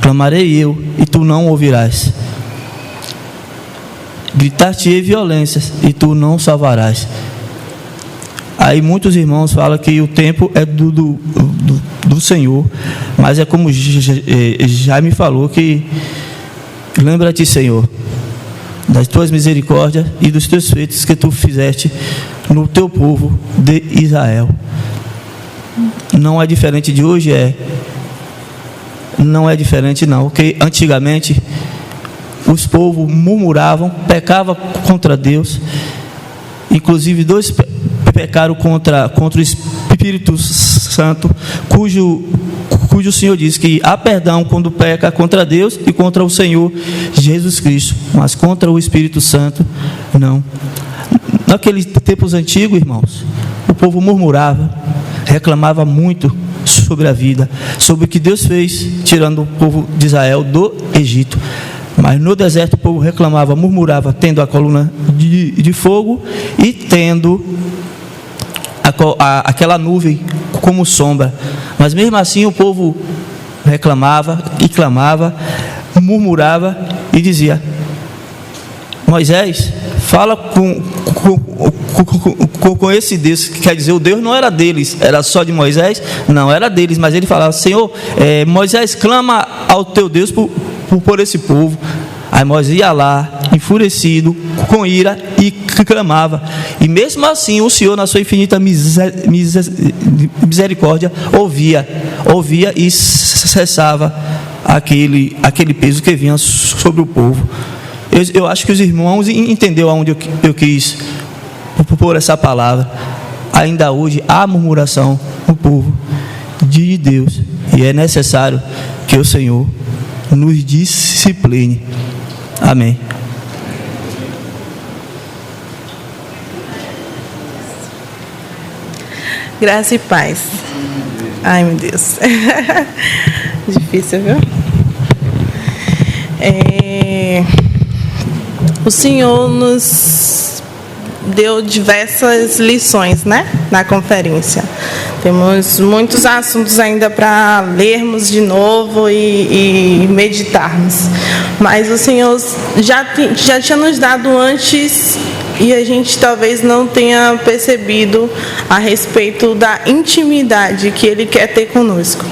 M: clamarei eu e tu não ouvirás? Gritar-te-ei violências e tu não salvarás. Aí muitos irmãos falam que o tempo é do Senhor, mas é como já me falou, que lembra-te, Senhor, das tuas misericórdias e dos teus feitos que tu fizeste no teu povo de Israel. Não é diferente de hoje, não é diferente não, porque antigamente os povos murmuravam, pecavam contra Deus. Inclusive dois pecaram contra o Espírito Santo, cujo o Senhor diz que há perdão quando peca contra Deus e contra o Senhor Jesus Cristo, mas contra o Espírito Santo não. Naqueles tempos antigos, irmãos, o povo murmurava, reclamava muito sobre a vida, sobre o que Deus fez tirando o povo de Israel do Egito. Mas no deserto o povo reclamava, murmurava, tendo a coluna de fogo e tendo aquela nuvem como sombra. Mas mesmo assim o povo reclamava e clamava, murmurava e dizia: Moisés, fala com esse Deus, que quer dizer, o Deus não era deles, era só de Moisés? Não, era deles, mas ele falava, Senhor, Moisés, clama ao teu Deus por esse povo. Aí Moisés ia lá, enfurecido, com ira, e clamava. E mesmo assim, o Senhor, na sua infinita misericórdia, ouvia e cessava aquele peso que vinha sobre o povo. Eu acho que os irmãos entenderam aonde eu quis pôr essa palavra. Ainda hoje há murmuração no povo de Deus, e é necessário que o Senhor nos discipline. Amém.
N: Graça e paz. Ai, meu Deus. Difícil, viu? O Senhor nos deu diversas lições, né? Na conferência. Temos muitos assuntos ainda para lermos de novo e meditarmos. Mas o Senhor já tinha nos dado antes, e a gente talvez não tenha percebido a respeito da intimidade que Ele quer ter conosco.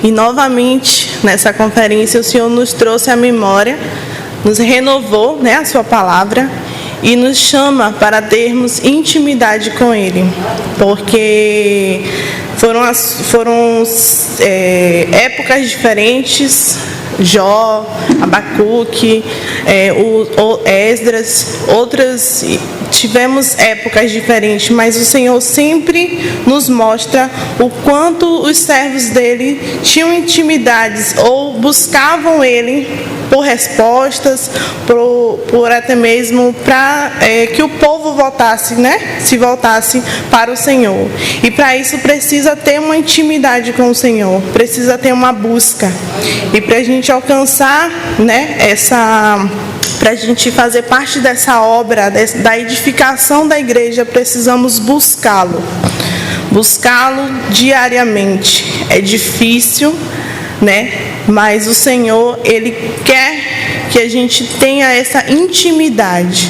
N: E novamente, nessa conferência, o Senhor nos trouxe à memória, nos renovou, né, a sua palavra, e nos chama para termos intimidade com Ele, porque foram épocas diferentes. Jó, Abacuque, Esdras, outras, tivemos épocas diferentes, mas o Senhor sempre nos mostra o quanto os servos dele tinham intimidades ou buscavam ele por respostas, por até mesmo para que o povo voltasse, né? Se voltasse para o Senhor. E para isso precisa ter uma intimidade com o Senhor, precisa ter uma busca. E para a gente alcançar, né, para a gente fazer parte dessa obra, da edificação da igreja, precisamos buscá-lo diariamente. É difícil, né? Mas o Senhor, Ele quer que a gente tenha essa intimidade.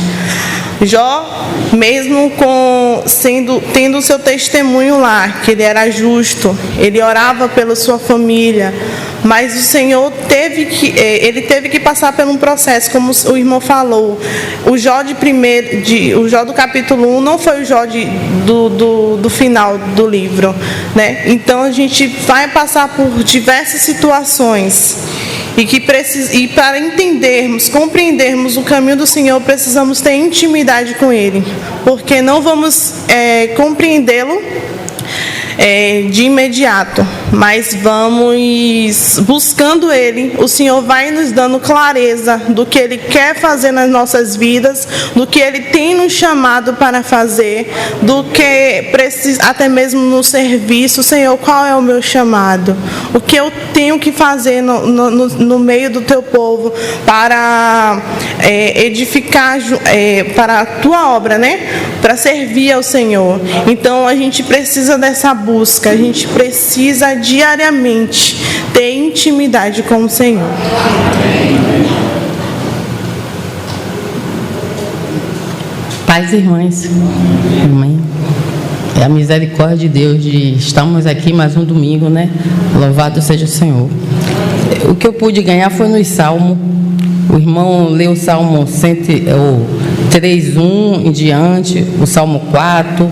N: Jó, mesmo tendo o seu testemunho lá, que ele era justo, ele orava pela sua família, mas o Senhor teve que passar por um processo, como o irmão falou. O Jó do capítulo 1 não foi o Jó do final do livro, né? Então a gente vai passar por diversas situações. E para entendermos, compreendermos o caminho do Senhor, precisamos ter intimidade com Ele, porque não vamos compreendê-lo de imediato, mas vamos buscando Ele. O Senhor vai nos dando clareza do que Ele quer fazer nas nossas vidas, do que Ele tem nos chamado para fazer, do que precisa, até mesmo no serviço. Senhor, qual é o meu chamado? O que eu tenho que fazer no meio do Teu povo para edificar para a Tua obra, né? Para servir ao Senhor. Então a gente precisa dessa busca, a gente precisa diariamente ter intimidade com o Senhor.
O: Pais e irmãs, amém. É a misericórdia de Deus de estarmos aqui mais um domingo, né? Louvado seja o Senhor. O que eu pude ganhar foi no Salmo. O irmão leu o Salmo 3:1 em diante, o Salmo 4,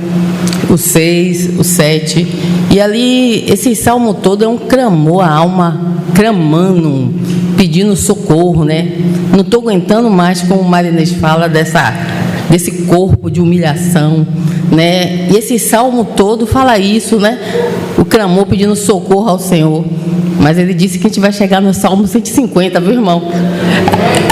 O: o 6, o 7. E ali, esse salmo todo é um clamor, a alma clamando, pedindo socorro, né? Não estou aguentando mais, como o Marinês fala, desse corpo de humilhação, né? E esse salmo todo fala isso, né? O clamor pedindo socorro ao Senhor. Mas ele disse que a gente vai chegar no Salmo 150, viu, irmão?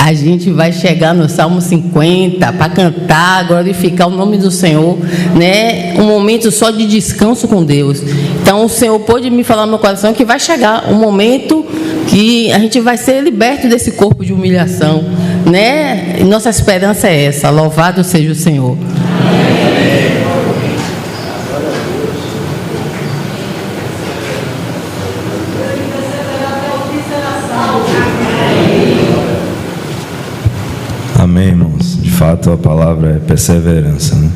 O: A gente vai chegar no Salmo 50 para cantar, glorificar o nome do Senhor, né? Um momento só de descanso com Deus. Então o Senhor pôde me falar no meu coração que vai chegar um momento que a gente vai ser liberto desse corpo de humilhação, né? E nossa esperança é essa. Louvado seja o Senhor.
P: Amém. palavra é perseverança, né?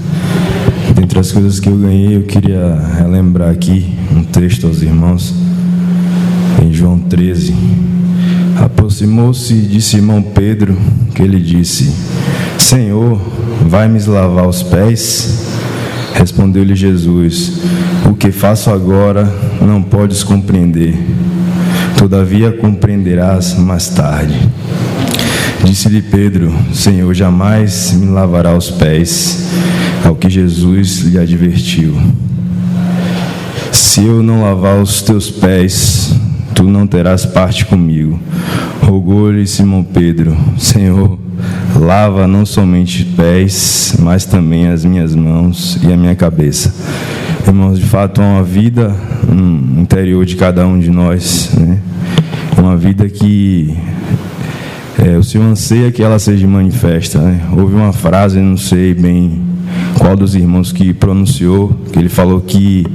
P: Dentre as coisas que eu ganhei, eu queria relembrar aqui um texto aos irmãos, em João 13. Aproximou-se de Simão Pedro, que ele disse: Senhor, vai-me lavar os pés? Respondeu-lhe Jesus: o que faço agora não podes compreender, todavia compreenderás mais tarde. Disse-lhe Pedro: Senhor, jamais me lavará os pés. Ao que Jesus lhe advertiu: se eu não lavar os teus pés, tu não terás parte comigo. Rogou-lhe Simão Pedro: Senhor, lava não somente pés, mas também as minhas mãos e a minha cabeça. Irmãos, de fato há uma vida no interior de cada um de nós, né? Uma vida que o Senhor anseia que ela seja manifesta, né? Houve uma frase, não sei bem qual dos irmãos que pronunciou, que ele falou que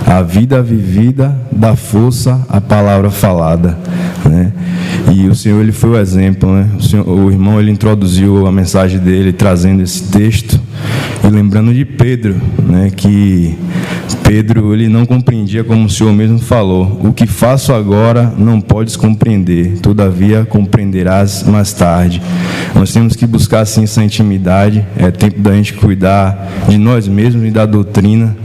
P: a vida vivida dá força à palavra falada, né? E o Senhor, ele foi o exemplo, né? O irmão, ele introduziu a mensagem dele trazendo esse texto e lembrando de Pedro, né? Que Pedro, ele não compreendia, como o Senhor mesmo falou: o que faço agora não podes compreender, todavia compreenderás mais tarde. Nós temos que buscar assim essa intimidade. É tempo da gente cuidar de nós mesmos e da doutrina,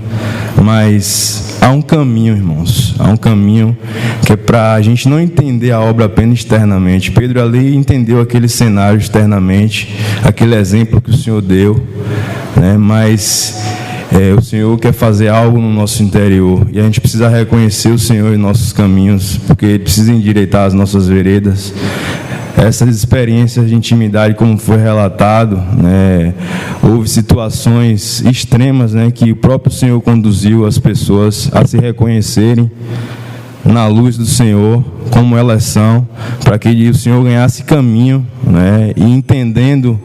P: mas há um caminho, irmãos, há um caminho que é para a gente não entender a obra apenas externamente. Pedro ali entendeu aquele cenário externamente, aquele exemplo que o Senhor deu, né? Mas o Senhor quer fazer algo no nosso interior e a gente precisa reconhecer o Senhor em nossos caminhos, porque Ele precisa endireitar as nossas veredas. Essas experiências de intimidade, como foi relatado, né, houve situações extremas, né, que o próprio Senhor conduziu as pessoas a se reconhecerem na luz do Senhor, como elas são, para que o Senhor ganhasse caminho, né, e entendendo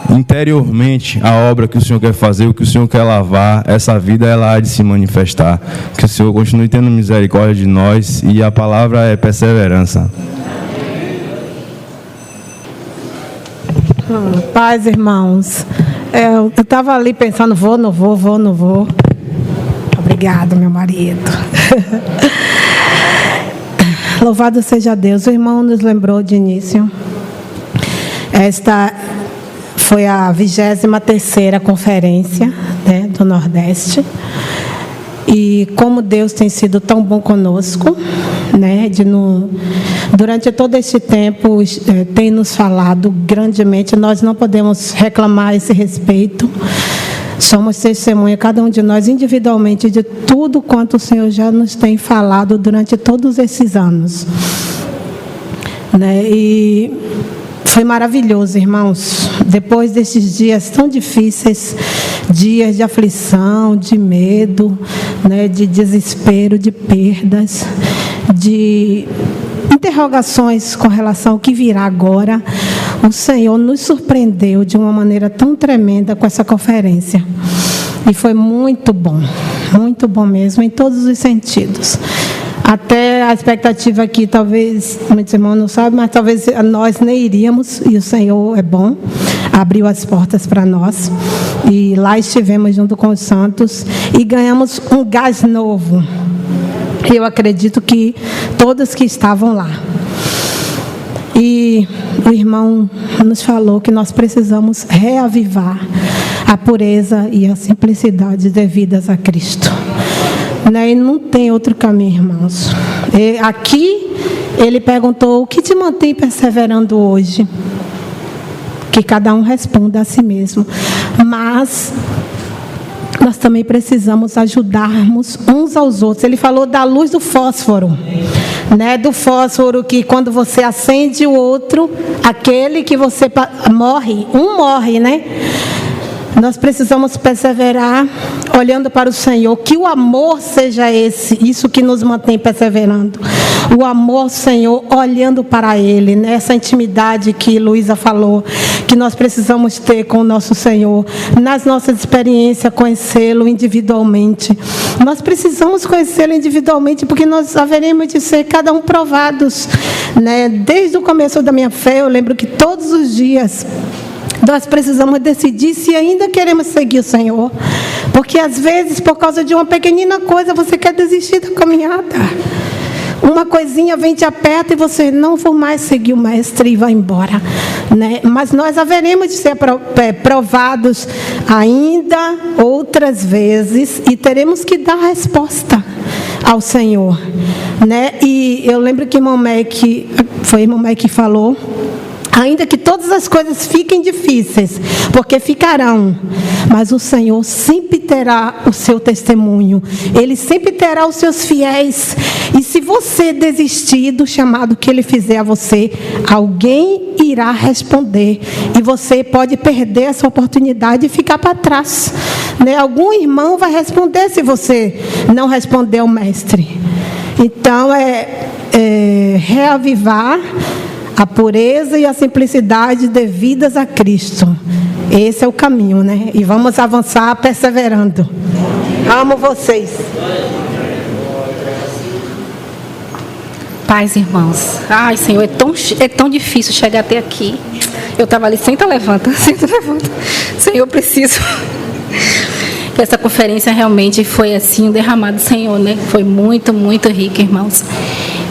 P: interiormente a obra que o Senhor quer fazer, o que o Senhor quer lavar, essa vida ela há de se manifestar. Que o Senhor continue tendo misericórdia de nós, e a palavra é perseverança.
Q: Paz, irmãos. Eu estava ali pensando, vou, não vou. Obrigado, meu marido. Louvado seja Deus. O irmão nos lembrou de início. Esta foi a 23ª conferência, né, do Nordeste. E como Deus tem sido tão bom conosco, né, durante todo este tempo tem nos falado grandemente. Nós não podemos reclamar a esse respeito. Somos testemunha, cada um de nós individualmente, de tudo quanto o Senhor já nos tem falado durante todos esses anos, né? E foi maravilhoso, irmãos. Depois desses dias tão difíceis, dias de aflição, de medo, né, de desespero, de perdas, de interrogações com relação ao que virá agora, o Senhor nos surpreendeu de uma maneira tão tremenda com essa conferência. E foi muito bom mesmo, em todos os sentidos. Até a expectativa aqui, talvez, muitos irmãos não sabem, mas talvez nós nem iríamos, e o Senhor é bom, abriu as portas para nós, e lá estivemos junto com os santos, e ganhamos um gás novo. Eu acredito que todos que estavam lá. E o irmão nos falou que nós precisamos reavivar a pureza e a simplicidade devidas a Cristo. E não tem outro caminho, irmãos. Aqui ele perguntou: o que te mantém perseverando hoje? Que cada um responda a si mesmo. Mas nós também precisamos ajudarmos uns aos outros. Ele falou da luz do fósforo, né? Do fósforo que quando você acende, o outro, aquele que você morre, um morre, né? Nós precisamos perseverar olhando para o Senhor. Que o amor seja isso que nos mantém perseverando. O amor, Senhor, olhando para Ele, né? Essa intimidade que Luísa falou, que nós precisamos ter com o nosso Senhor. Nas nossas experiências, conhecê-lo individualmente. Nós precisamos conhecê-lo individualmente, porque nós haveremos de ser cada um provados, né? Desde o começo da minha fé, eu lembro que todos os dias Nós precisamos decidir se ainda queremos seguir o Senhor. Porque às vezes, por causa de uma pequenina coisa, você quer desistir da caminhada. Uma coisinha vem te aperta e você não vou mais seguir o Mestre e vai embora, né? Mas nós haveremos de ser provados ainda outras vezes e teremos que dar resposta ao Senhor, né? E eu lembro que foi irmão Mac que falou: ainda que todas as coisas fiquem difíceis, porque ficarão, mas o Senhor sempre terá o seu testemunho, Ele sempre terá os seus fiéis. E se você desistir do chamado que Ele fizer a você, alguém irá responder, e você pode perder essa oportunidade e ficar para trás, né? Algum irmão vai responder se você não responder ao Mestre. Então, reavivar a pureza e a simplicidade devidas a Cristo. Esse é o caminho, né? E vamos avançar perseverando. Amo vocês.
R: Paz, irmãos. Ai, Senhor, é tão difícil chegar até aqui. Eu estava ali, senta, levanta. Senhor, eu preciso. Essa conferência realmente foi assim, um derramado do Senhor, né? Foi muito, muito rica, irmãos.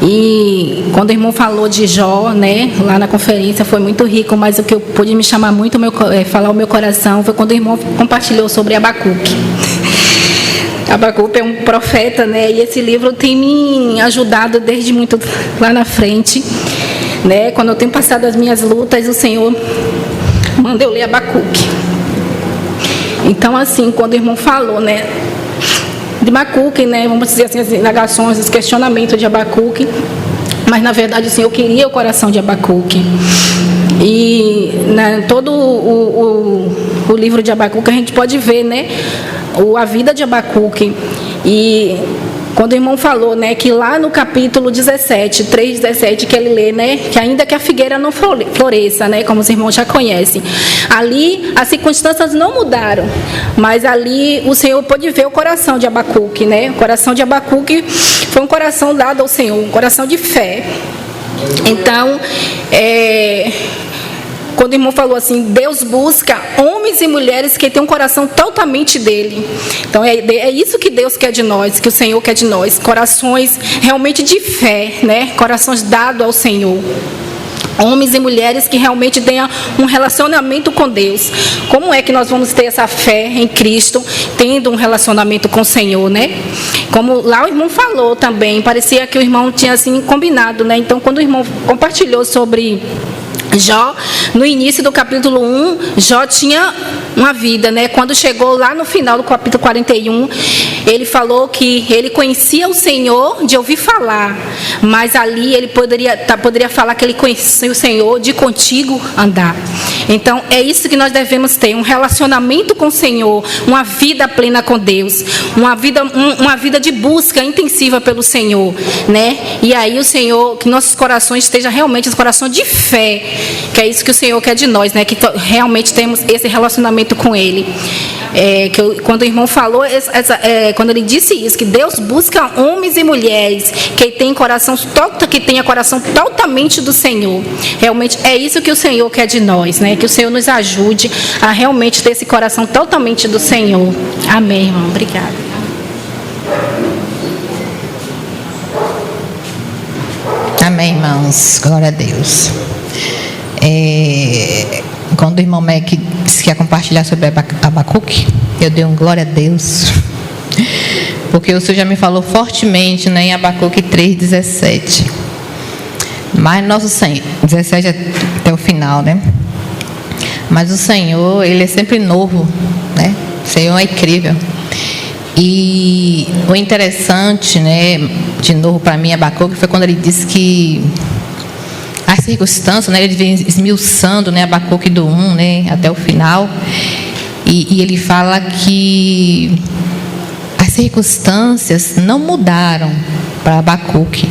R: E quando o irmão falou de Jó, né, lá na conferência, foi muito rico, mas o que eu pude me chamar muito, falar o meu coração, foi quando o irmão compartilhou sobre Abacuque. Abacuque é um profeta, né, e esse livro tem me ajudado desde muito lá na frente, né, quando eu tenho passado as minhas lutas, o Senhor manda eu ler Abacuque. Então, assim, quando o irmão falou, né, de Abacuque, né, vamos dizer assim, as indagações, os questionamentos de Abacuque, mas na verdade, assim, eu queria o coração de Abacuque. E todo o livro de Abacuque a gente pode ver, né, a vida de Abacuque. E quando o irmão falou, né, que lá no capítulo 17, 3:17, que ele lê, né, que ainda que a figueira não floresça, né, como os irmãos já conhecem, ali as circunstâncias não mudaram, mas ali o Senhor pôde ver o coração de Abacuque, né? O coração de Abacuque foi um coração dado ao Senhor, um coração de fé. Então, quando o irmão falou assim, Deus busca homens e mulheres que têm um coração totalmente dele. Então, é isso que Deus quer de nós, que o Senhor quer de nós. Corações realmente de fé, né? Corações dados ao Senhor. Homens e mulheres que realmente tenham um relacionamento com Deus. Como é que nós vamos ter essa fé em Cristo, tendo um relacionamento com o Senhor, né? Como lá o irmão falou também, parecia que o irmão tinha assim combinado, né? Então, quando o irmão compartilhou sobre Jó, no início do capítulo 1, Jó tinha uma vida, né? Quando chegou lá no final do capítulo 41, ele falou que ele conhecia o Senhor de ouvir falar, mas ali ele poderia falar que ele conhecia o Senhor de contigo andar. Então, é isso que nós devemos ter, um relacionamento com o Senhor, uma vida plena com Deus, uma vida de busca intensiva pelo Senhor, né? E aí o Senhor, que nossos corações estejam realmente os corações de fé, que é isso que o Senhor quer de nós, né? Que realmente temos esse relacionamento com Ele. Quando o irmão falou, quando ele disse isso, que Deus busca homens e mulheres que tenham coração totalmente do Senhor. Realmente é isso que o Senhor quer de nós, né? Que o Senhor nos ajude a realmente ter esse coração totalmente do Senhor. Amém, irmão. Obrigada.
S: Amém, irmãos. Glória a Deus. Quando o irmão Mac disse que ia compartilhar sobre Abacuque, eu dei um glória a Deus, porque o Senhor já me falou fortemente, né, em Abacuque 3:17. Mas nosso Senhor, 17 até o final, né? Mas o Senhor, Ele é sempre novo, né? O Senhor é incrível. E o interessante, né, de novo para mim, Abacuque, foi quando ele disse que as circunstâncias, né, ele vem esmiuçando, né, Abacuque do 1, né, até o final, e ele fala que as circunstâncias não mudaram para Abacuque.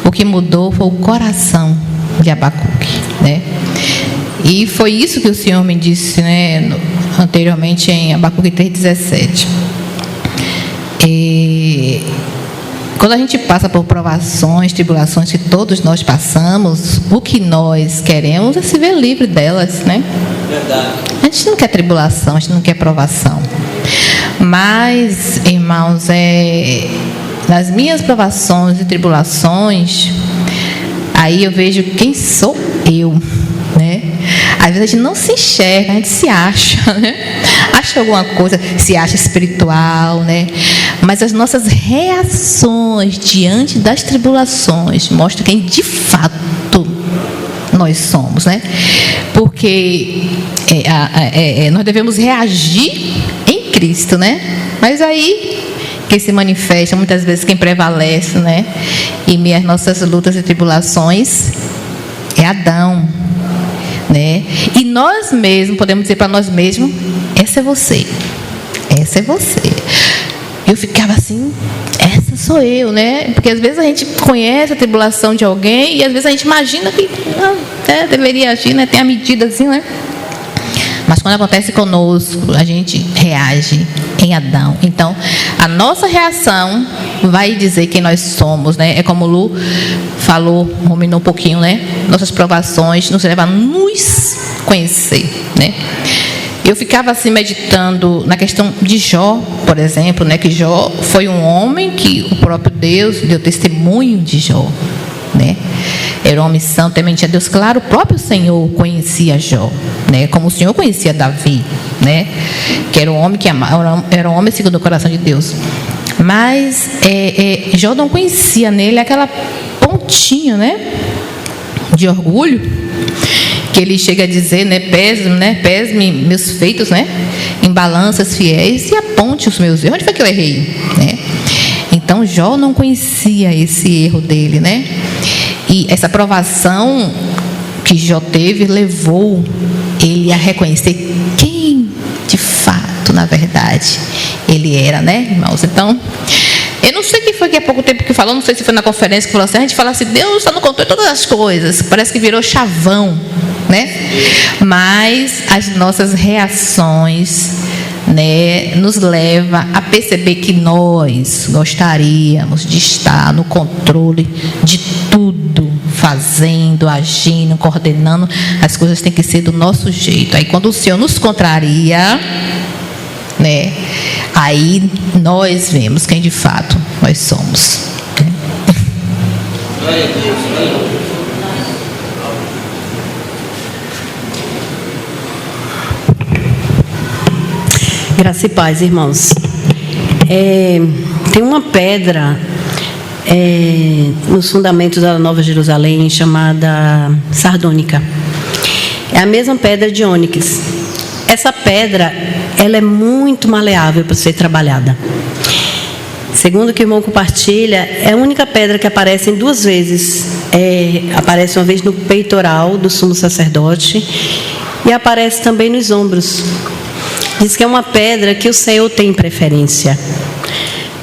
S: O que mudou foi o coração de Abacuque, né? E foi isso que o Senhor me disse, né, anteriormente em Abacuque 3:17. quando a gente passa por provações, tribulações que todos nós passamos, o que nós queremos é se ver livre delas, né?
M: Verdade.
S: A gente não quer tribulação, a gente não quer provação. Mas, irmãos, nas minhas provações e tribulações, aí eu vejo quem sou eu, né? Às vezes a gente não se enxerga, a gente se acha, né? Acha alguma coisa, se acha espiritual, né? Mas as nossas reações diante das tribulações mostram quem de fato nós somos, né? Porque nós devemos reagir em Cristo, né? Mas aí quem se manifesta, muitas vezes quem prevalece, né? Em meio às nossas lutas e tribulações é Adão, né? E nós mesmos podemos dizer para nós mesmos: essa é você, essa é você. Eu ficava assim, essa sou eu, né? Porque às vezes a gente conhece a tribulação de alguém e às vezes a gente imagina que deveria agir, né? Tem a medida assim, né? Mas quando acontece conosco, a gente reage em Adão. Então, a nossa reação vai dizer quem nós somos, né? É como o Lu falou, ruminou um pouquinho, né? Nossas provações nos levam a nos conhecer, né? Eu ficava assim meditando na questão de Jó, por exemplo, né? Que Jó foi um homem que o próprio Deus deu testemunho de Jó, né? Era um homem santo, temente a Deus. Claro, o próprio Senhor conhecia Jó, né? Como o Senhor conhecia Davi, né? Que era um homem que amava, era um homem segundo o coração de Deus. Mas Jó não conhecia nele aquela pontinha, né? De orgulho, que ele chega a dizer, né? Pese-me meus feitos, né? Em balanças fiéis e aponte os meus erros. Onde foi que eu errei, né? Então Jó não conhecia esse erro dele, né? E essa provação que Jó teve levou ele a reconhecer quem de fato, na verdade, ele era, né, irmãos? Então, eu não sei quem foi que há pouco tempo que falou, não sei se foi na conferência que falou assim, a gente fala assim, Deus está no controle de todas as coisas, parece que virou chavão, né? Mas as nossas reações, né, nos leva a perceber que nós gostaríamos de estar no controle de tudo, fazendo, agindo, coordenando. As coisas têm que ser do nosso jeito. Aí quando o Senhor nos contraria, né, aí nós vemos quem de fato nós somos.
M: Glória a Deus.
T: Graça e paz, irmãos. Tem uma pedra nos fundamentos da Nova Jerusalém chamada sardônica. É a mesma pedra de ônix. Essa pedra, ela é muito maleável para ser trabalhada. Segundo o que o irmão compartilha, é a única pedra que aparece em 2 vezes. Aparece uma vez no peitoral do sumo sacerdote e aparece também nos ombros. Diz que é uma pedra que o Senhor tem preferência,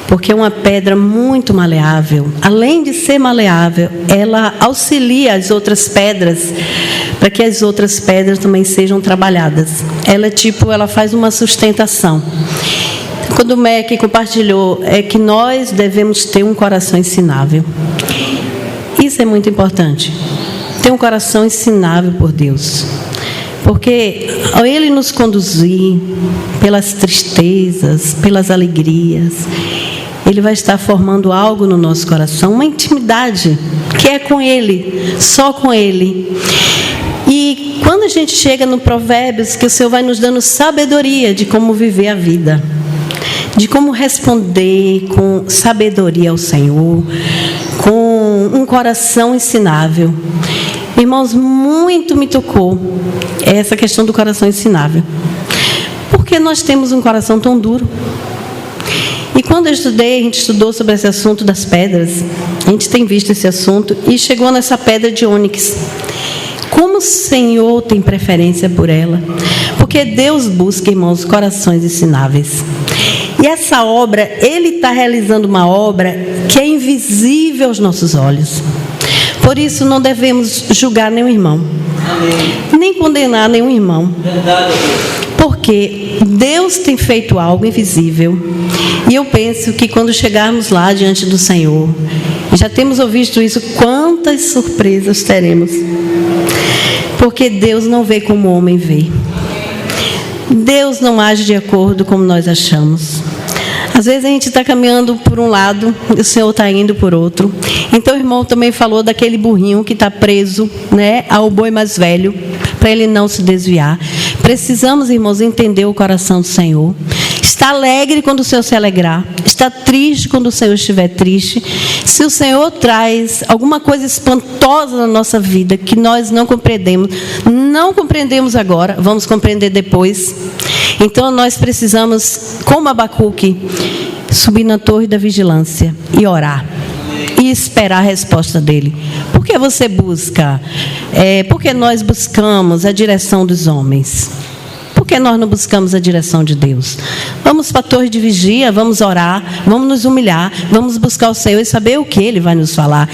T: porque é uma pedra muito maleável. Além de ser maleável, ela auxilia as outras pedras, para que as outras pedras também sejam trabalhadas. Ela faz uma sustentação. Quando o Mac compartilhou, é que nós devemos ter um coração ensinável. Isso é muito importante. Ter um coração ensinável por Deus. Porque ao Ele nos conduzir pelas tristezas, pelas alegrias, Ele vai estar formando algo no nosso coração, uma intimidade que é com Ele, só com Ele. E quando a gente chega no Provérbios, que o Senhor vai nos dando sabedoria de como viver a vida, de como responder com sabedoria ao Senhor, com um coração ensinável. Irmãos, muito me tocou essa questão do coração ensinável. Porque nós temos um coração tão duro. E quando eu estudei, a gente estudou sobre esse assunto das pedras. A gente tem visto esse assunto e chegou nessa pedra de ônix. Como o Senhor tem preferência por ela. Porque Deus busca, irmãos, corações ensináveis. E essa obra, Ele está realizando uma obra que é invisível aos nossos olhos. Por isso não devemos julgar nenhum irmão, nem condenar nenhum irmão. Porque Deus tem feito algo invisível. E eu penso que quando chegarmos lá diante do Senhor, já temos ouvido isso, quantas surpresas teremos. Porque Deus não vê como o homem vê. Deus não age de acordo como nós achamos. Às vezes a gente está caminhando por um lado e o Senhor está indo por outro. Então o irmão também falou daquele burrinho que está preso, né, ao boi mais velho, para ele não se desviar. Precisamos, irmãos, entender o coração do Senhor. Está alegre quando o Senhor se alegrar. Está triste quando o Senhor estiver triste. Se o Senhor traz alguma coisa espantosa na nossa vida que nós não compreendemos agora, vamos compreender depois. Então nós precisamos, como Abacuque, subir na torre da vigilância e orar. E esperar a resposta dele. Por que você busca? Porque nós buscamos a direção dos homens. Por que nós não buscamos a direção de Deus? Vamos para a torre de vigia, vamos orar, vamos nos humilhar, vamos buscar o Senhor e saber o que Ele vai nos falar.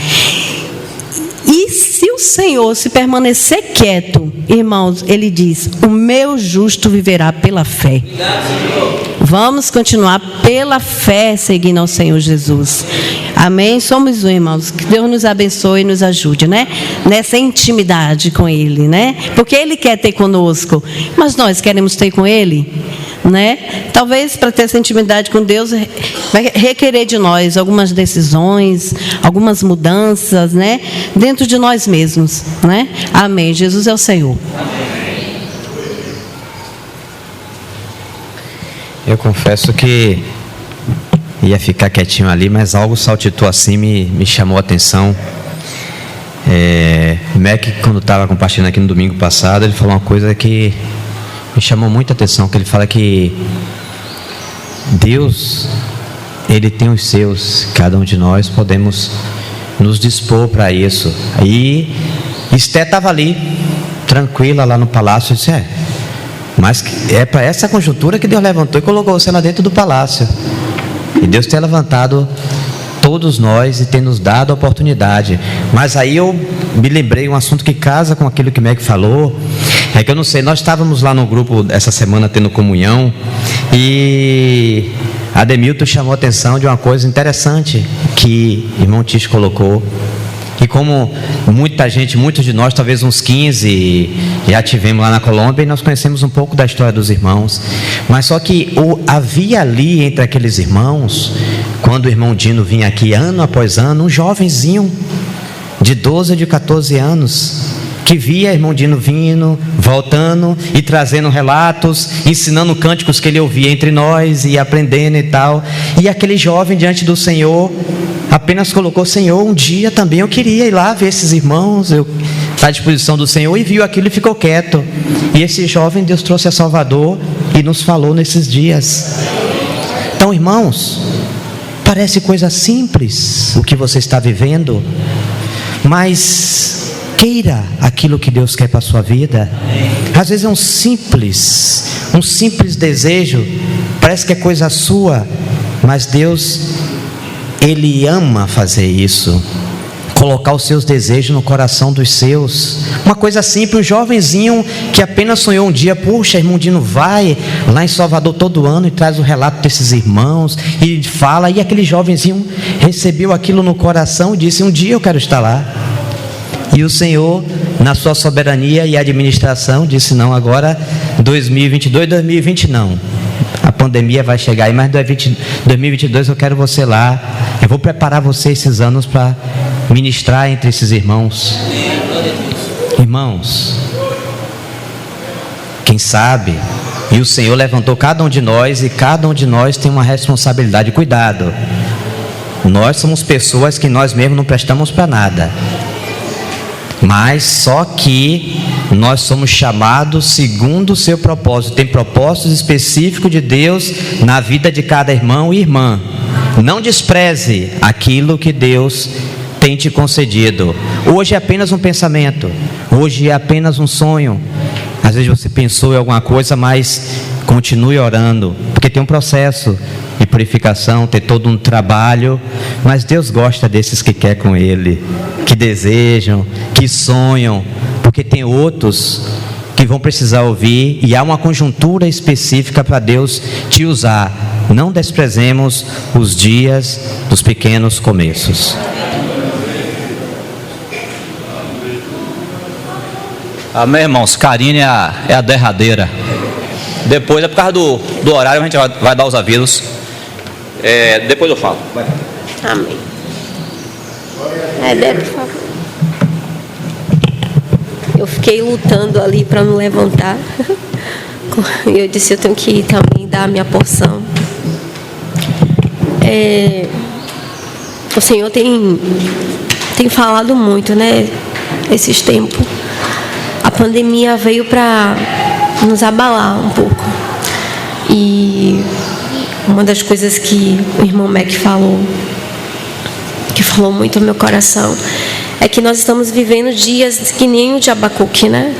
T: E se o Senhor se permanecer quieto, irmãos, Ele diz: o meu justo viverá pela fé. Vamos continuar pela fé seguindo ao Senhor Jesus. Amém? Somos um, irmãos. Que Deus nos abençoe e nos ajude, né? Nessa intimidade com Ele, né? Porque Ele quer ter conosco, mas nós queremos ter com Ele, né? Talvez para ter essa intimidade com Deus vai requerer de nós algumas decisões, algumas mudanças, né? Dentro de nós mesmos, né? Amém. Jesus é o Senhor.
U: Eu confesso que ia ficar quietinho ali, mas algo saltitou assim, me chamou a atenção. Mac, quando estava compartilhando aqui no domingo passado, ele falou uma coisa que me chamou muita atenção, que ele fala que Deus, Ele tem os seus, cada um de nós podemos nos dispor para isso. Aí Esté estava ali, tranquila lá no palácio, e disse: mas é para essa conjuntura que Deus levantou e colocou você lá dentro do palácio. E Deus tem levantado todos nós e tem nos dado a oportunidade. Mas aí eu me lembrei um assunto que casa com aquilo que o Meg falou. É que eu não sei, nós estávamos lá no grupo essa semana tendo comunhão e Ademilton chamou a atenção de uma coisa interessante que o irmão Tish colocou. E como muita gente, muitos de nós, talvez uns 15, já tivemos lá na Colômbia e nós conhecemos um pouco da história dos irmãos. Mas só que havia ali entre aqueles irmãos, quando o irmão Dino vinha aqui ano após ano, um jovenzinho de 12 ou de 14 anos, que via irmão Dino vindo, voltando e trazendo relatos, ensinando cânticos que ele ouvia entre nós e aprendendo e tal. E aquele jovem diante do Senhor apenas colocou: Senhor, um dia também eu queria ir lá ver esses irmãos, eu estou à disposição do Senhor, e viu aquilo e ficou quieto. E esse jovem Deus trouxe a Salvador e nos falou nesses dias. Então, irmãos, parece coisa simples o que você está vivendo, mas queira aquilo que Deus quer para a sua vida. Às vezes é um simples desejo, parece que é coisa sua, mas Deus, Ele ama fazer isso, colocar os seus desejos no coração dos seus. Uma coisa simples, um jovenzinho que apenas sonhou um dia: puxa, irmão Dino vai lá em Salvador todo ano e traz o relato desses irmãos e fala, e aquele jovenzinho recebeu aquilo no coração e disse: um dia eu quero estar lá. E o Senhor, na sua soberania e administração, disse: não, agora 2022, 2020 não, a pandemia vai chegar aí, mas 2022 eu quero você lá. Eu vou preparar você esses anos para ministrar entre esses irmãos. Irmãos, quem sabe, e o Senhor levantou cada um de nós, e cada um de nós tem uma responsabilidade. Cuidado, nós somos pessoas que nós mesmos não prestamos para nada, mas só que nós somos chamados segundo o seu propósito. Tem propósitos específicos de Deus na vida de cada irmão e irmã. Não despreze aquilo que Deus tem te concedido. Hoje é apenas um pensamento, hoje é apenas um sonho. Às vezes você pensou em alguma coisa, mas continue orando, porque tem um processo. e purificação, ter todo um trabalho, mas Deus gosta desses que quer com Ele, que desejam, que sonham, porque tem outros que vão precisar ouvir, e há uma conjuntura específica para Deus te usar. Não desprezemos os dias dos pequenos começos.
A: Amém, irmãos? Karine é a derradeira. Depois, por causa do horário, a gente vai dar os avisos. Depois eu falo. Vai.
V: Amém. Por favor. Eu fiquei lutando ali para me levantar. E eu disse, eu tenho que também dar a minha porção. O Senhor tem falado muito, né? Esses tempos. A pandemia veio para nos abalar um pouco. E uma das coisas que o irmão Mac falou, que falou muito no meu coração, é que nós estamos vivendo dias que nem o de Abacuque, né?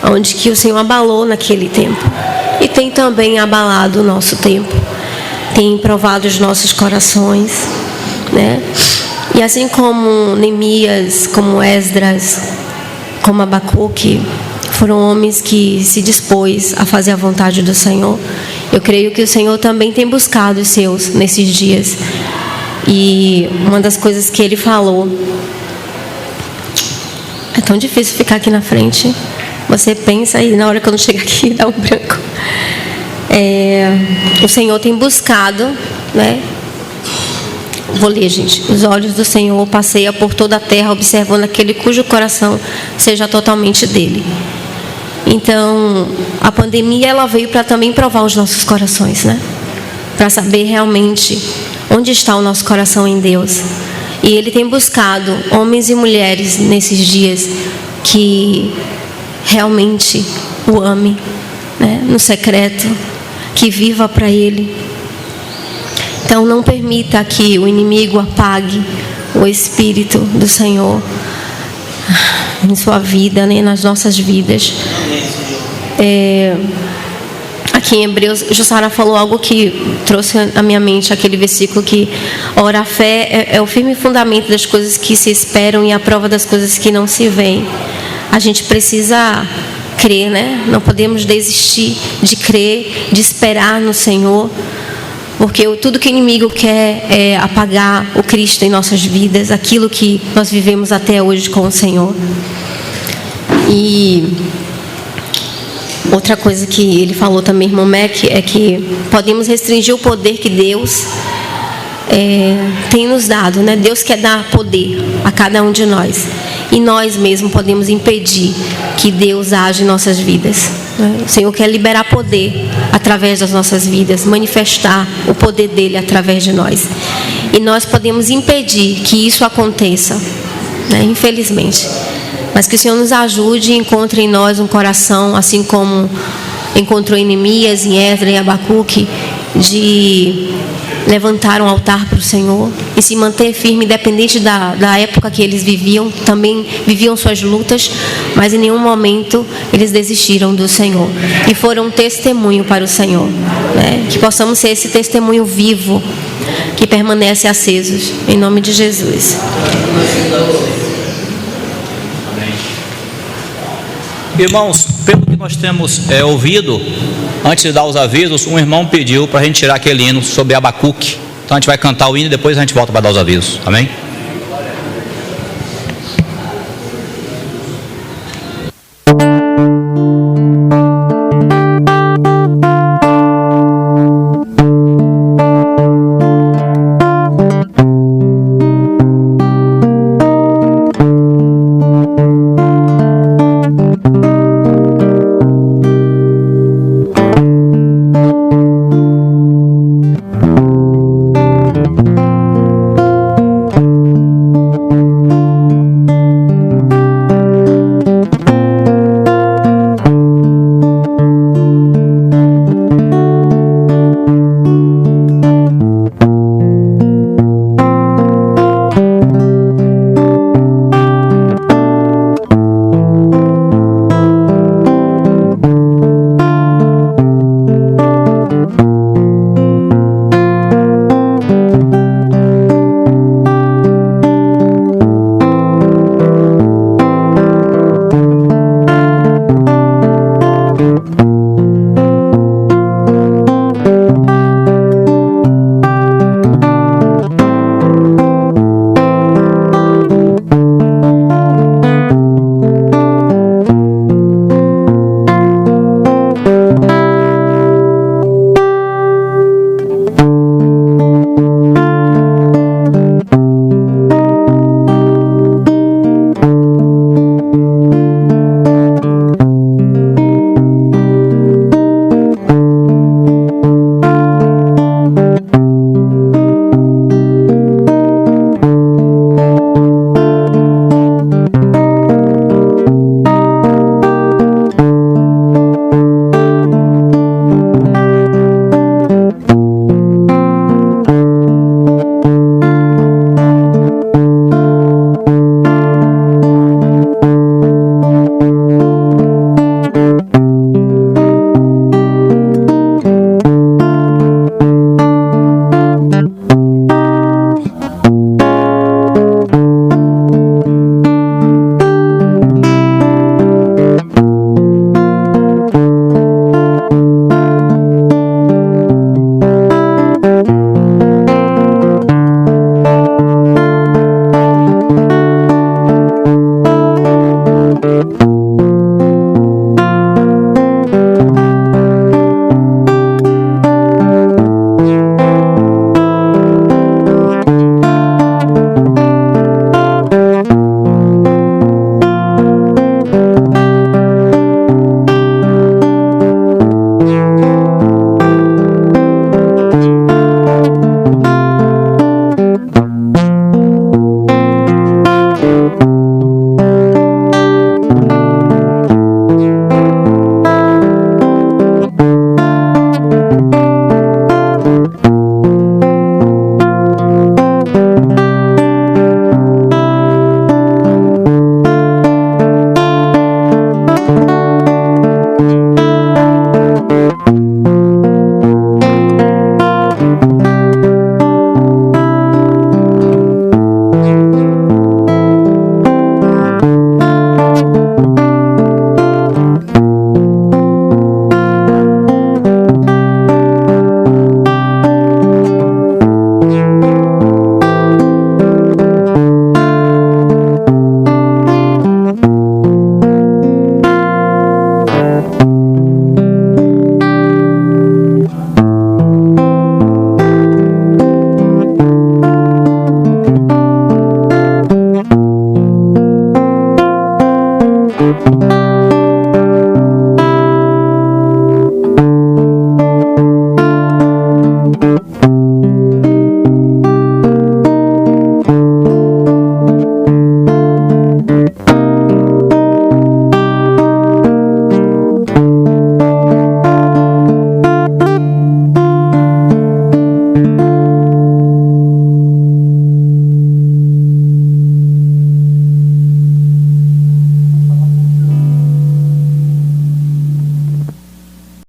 V: Onde que o Senhor abalou naquele tempo. E tem também abalado o nosso tempo. Tem provado os nossos corações, né? E assim como Neemias, como Esdras, como Abacuque, foram homens que se dispôs a fazer a vontade do Senhor. Eu creio que o Senhor também tem buscado os seus nesses dias. E uma das coisas que ele falou, é tão difícil ficar aqui na frente. Você pensa e na hora que eu não chego aqui dá um branco. O Senhor tem buscado, né? Vou ler, gente. Os olhos do Senhor passeiam por toda a terra, observando aquele cujo coração seja totalmente dele. Então, a pandemia ela veio para também provar os nossos corações, né? Para saber realmente onde está o nosso coração em Deus. E Ele tem buscado homens e mulheres nesses dias que realmente o amem, né? No secreto, que viva para Ele. Então, não permita que o inimigo apague o Espírito do Senhor em sua vida, né? Nas nossas vidas. Aqui em Hebreus, Jussara falou algo que trouxe à minha mente aquele versículo que, ora, a fé é o firme fundamento das coisas que se esperam e a prova das coisas que não se veem. A gente precisa crer, né? Não podemos desistir de crer, de esperar no Senhor, porque tudo que o inimigo quer é apagar o Cristo em nossas vidas, aquilo que nós vivemos até hoje com o Senhor. E outra coisa que ele falou também, irmão Mac, é que podemos restringir o poder que Deus tem nos dado, né? Deus quer dar poder a cada um de nós. E nós mesmos podemos impedir que Deus age em nossas vidas, né? O Senhor quer liberar poder através das nossas vidas, manifestar o poder dele através de nós. E nós podemos impedir que isso aconteça, né? Infelizmente. Mas que o Senhor nos ajude e encontre em nós um coração, assim como encontrou em Neemias, em Esdras e Abacuque, de levantar um altar para o Senhor e se manter firme, independente da época que eles viviam. Também viviam suas lutas, mas em nenhum momento eles desistiram do Senhor e foram um testemunho para o Senhor, né? Que possamos ser esse testemunho vivo que permanece aceso, em nome de Jesus.
A: Irmãos, pelo que nós temos ouvido, antes de dar os avisos, um irmão pediu para a gente tirar aquele hino sobre Abacuque. Então a gente vai cantar o hino e depois a gente volta para dar os avisos. Amém?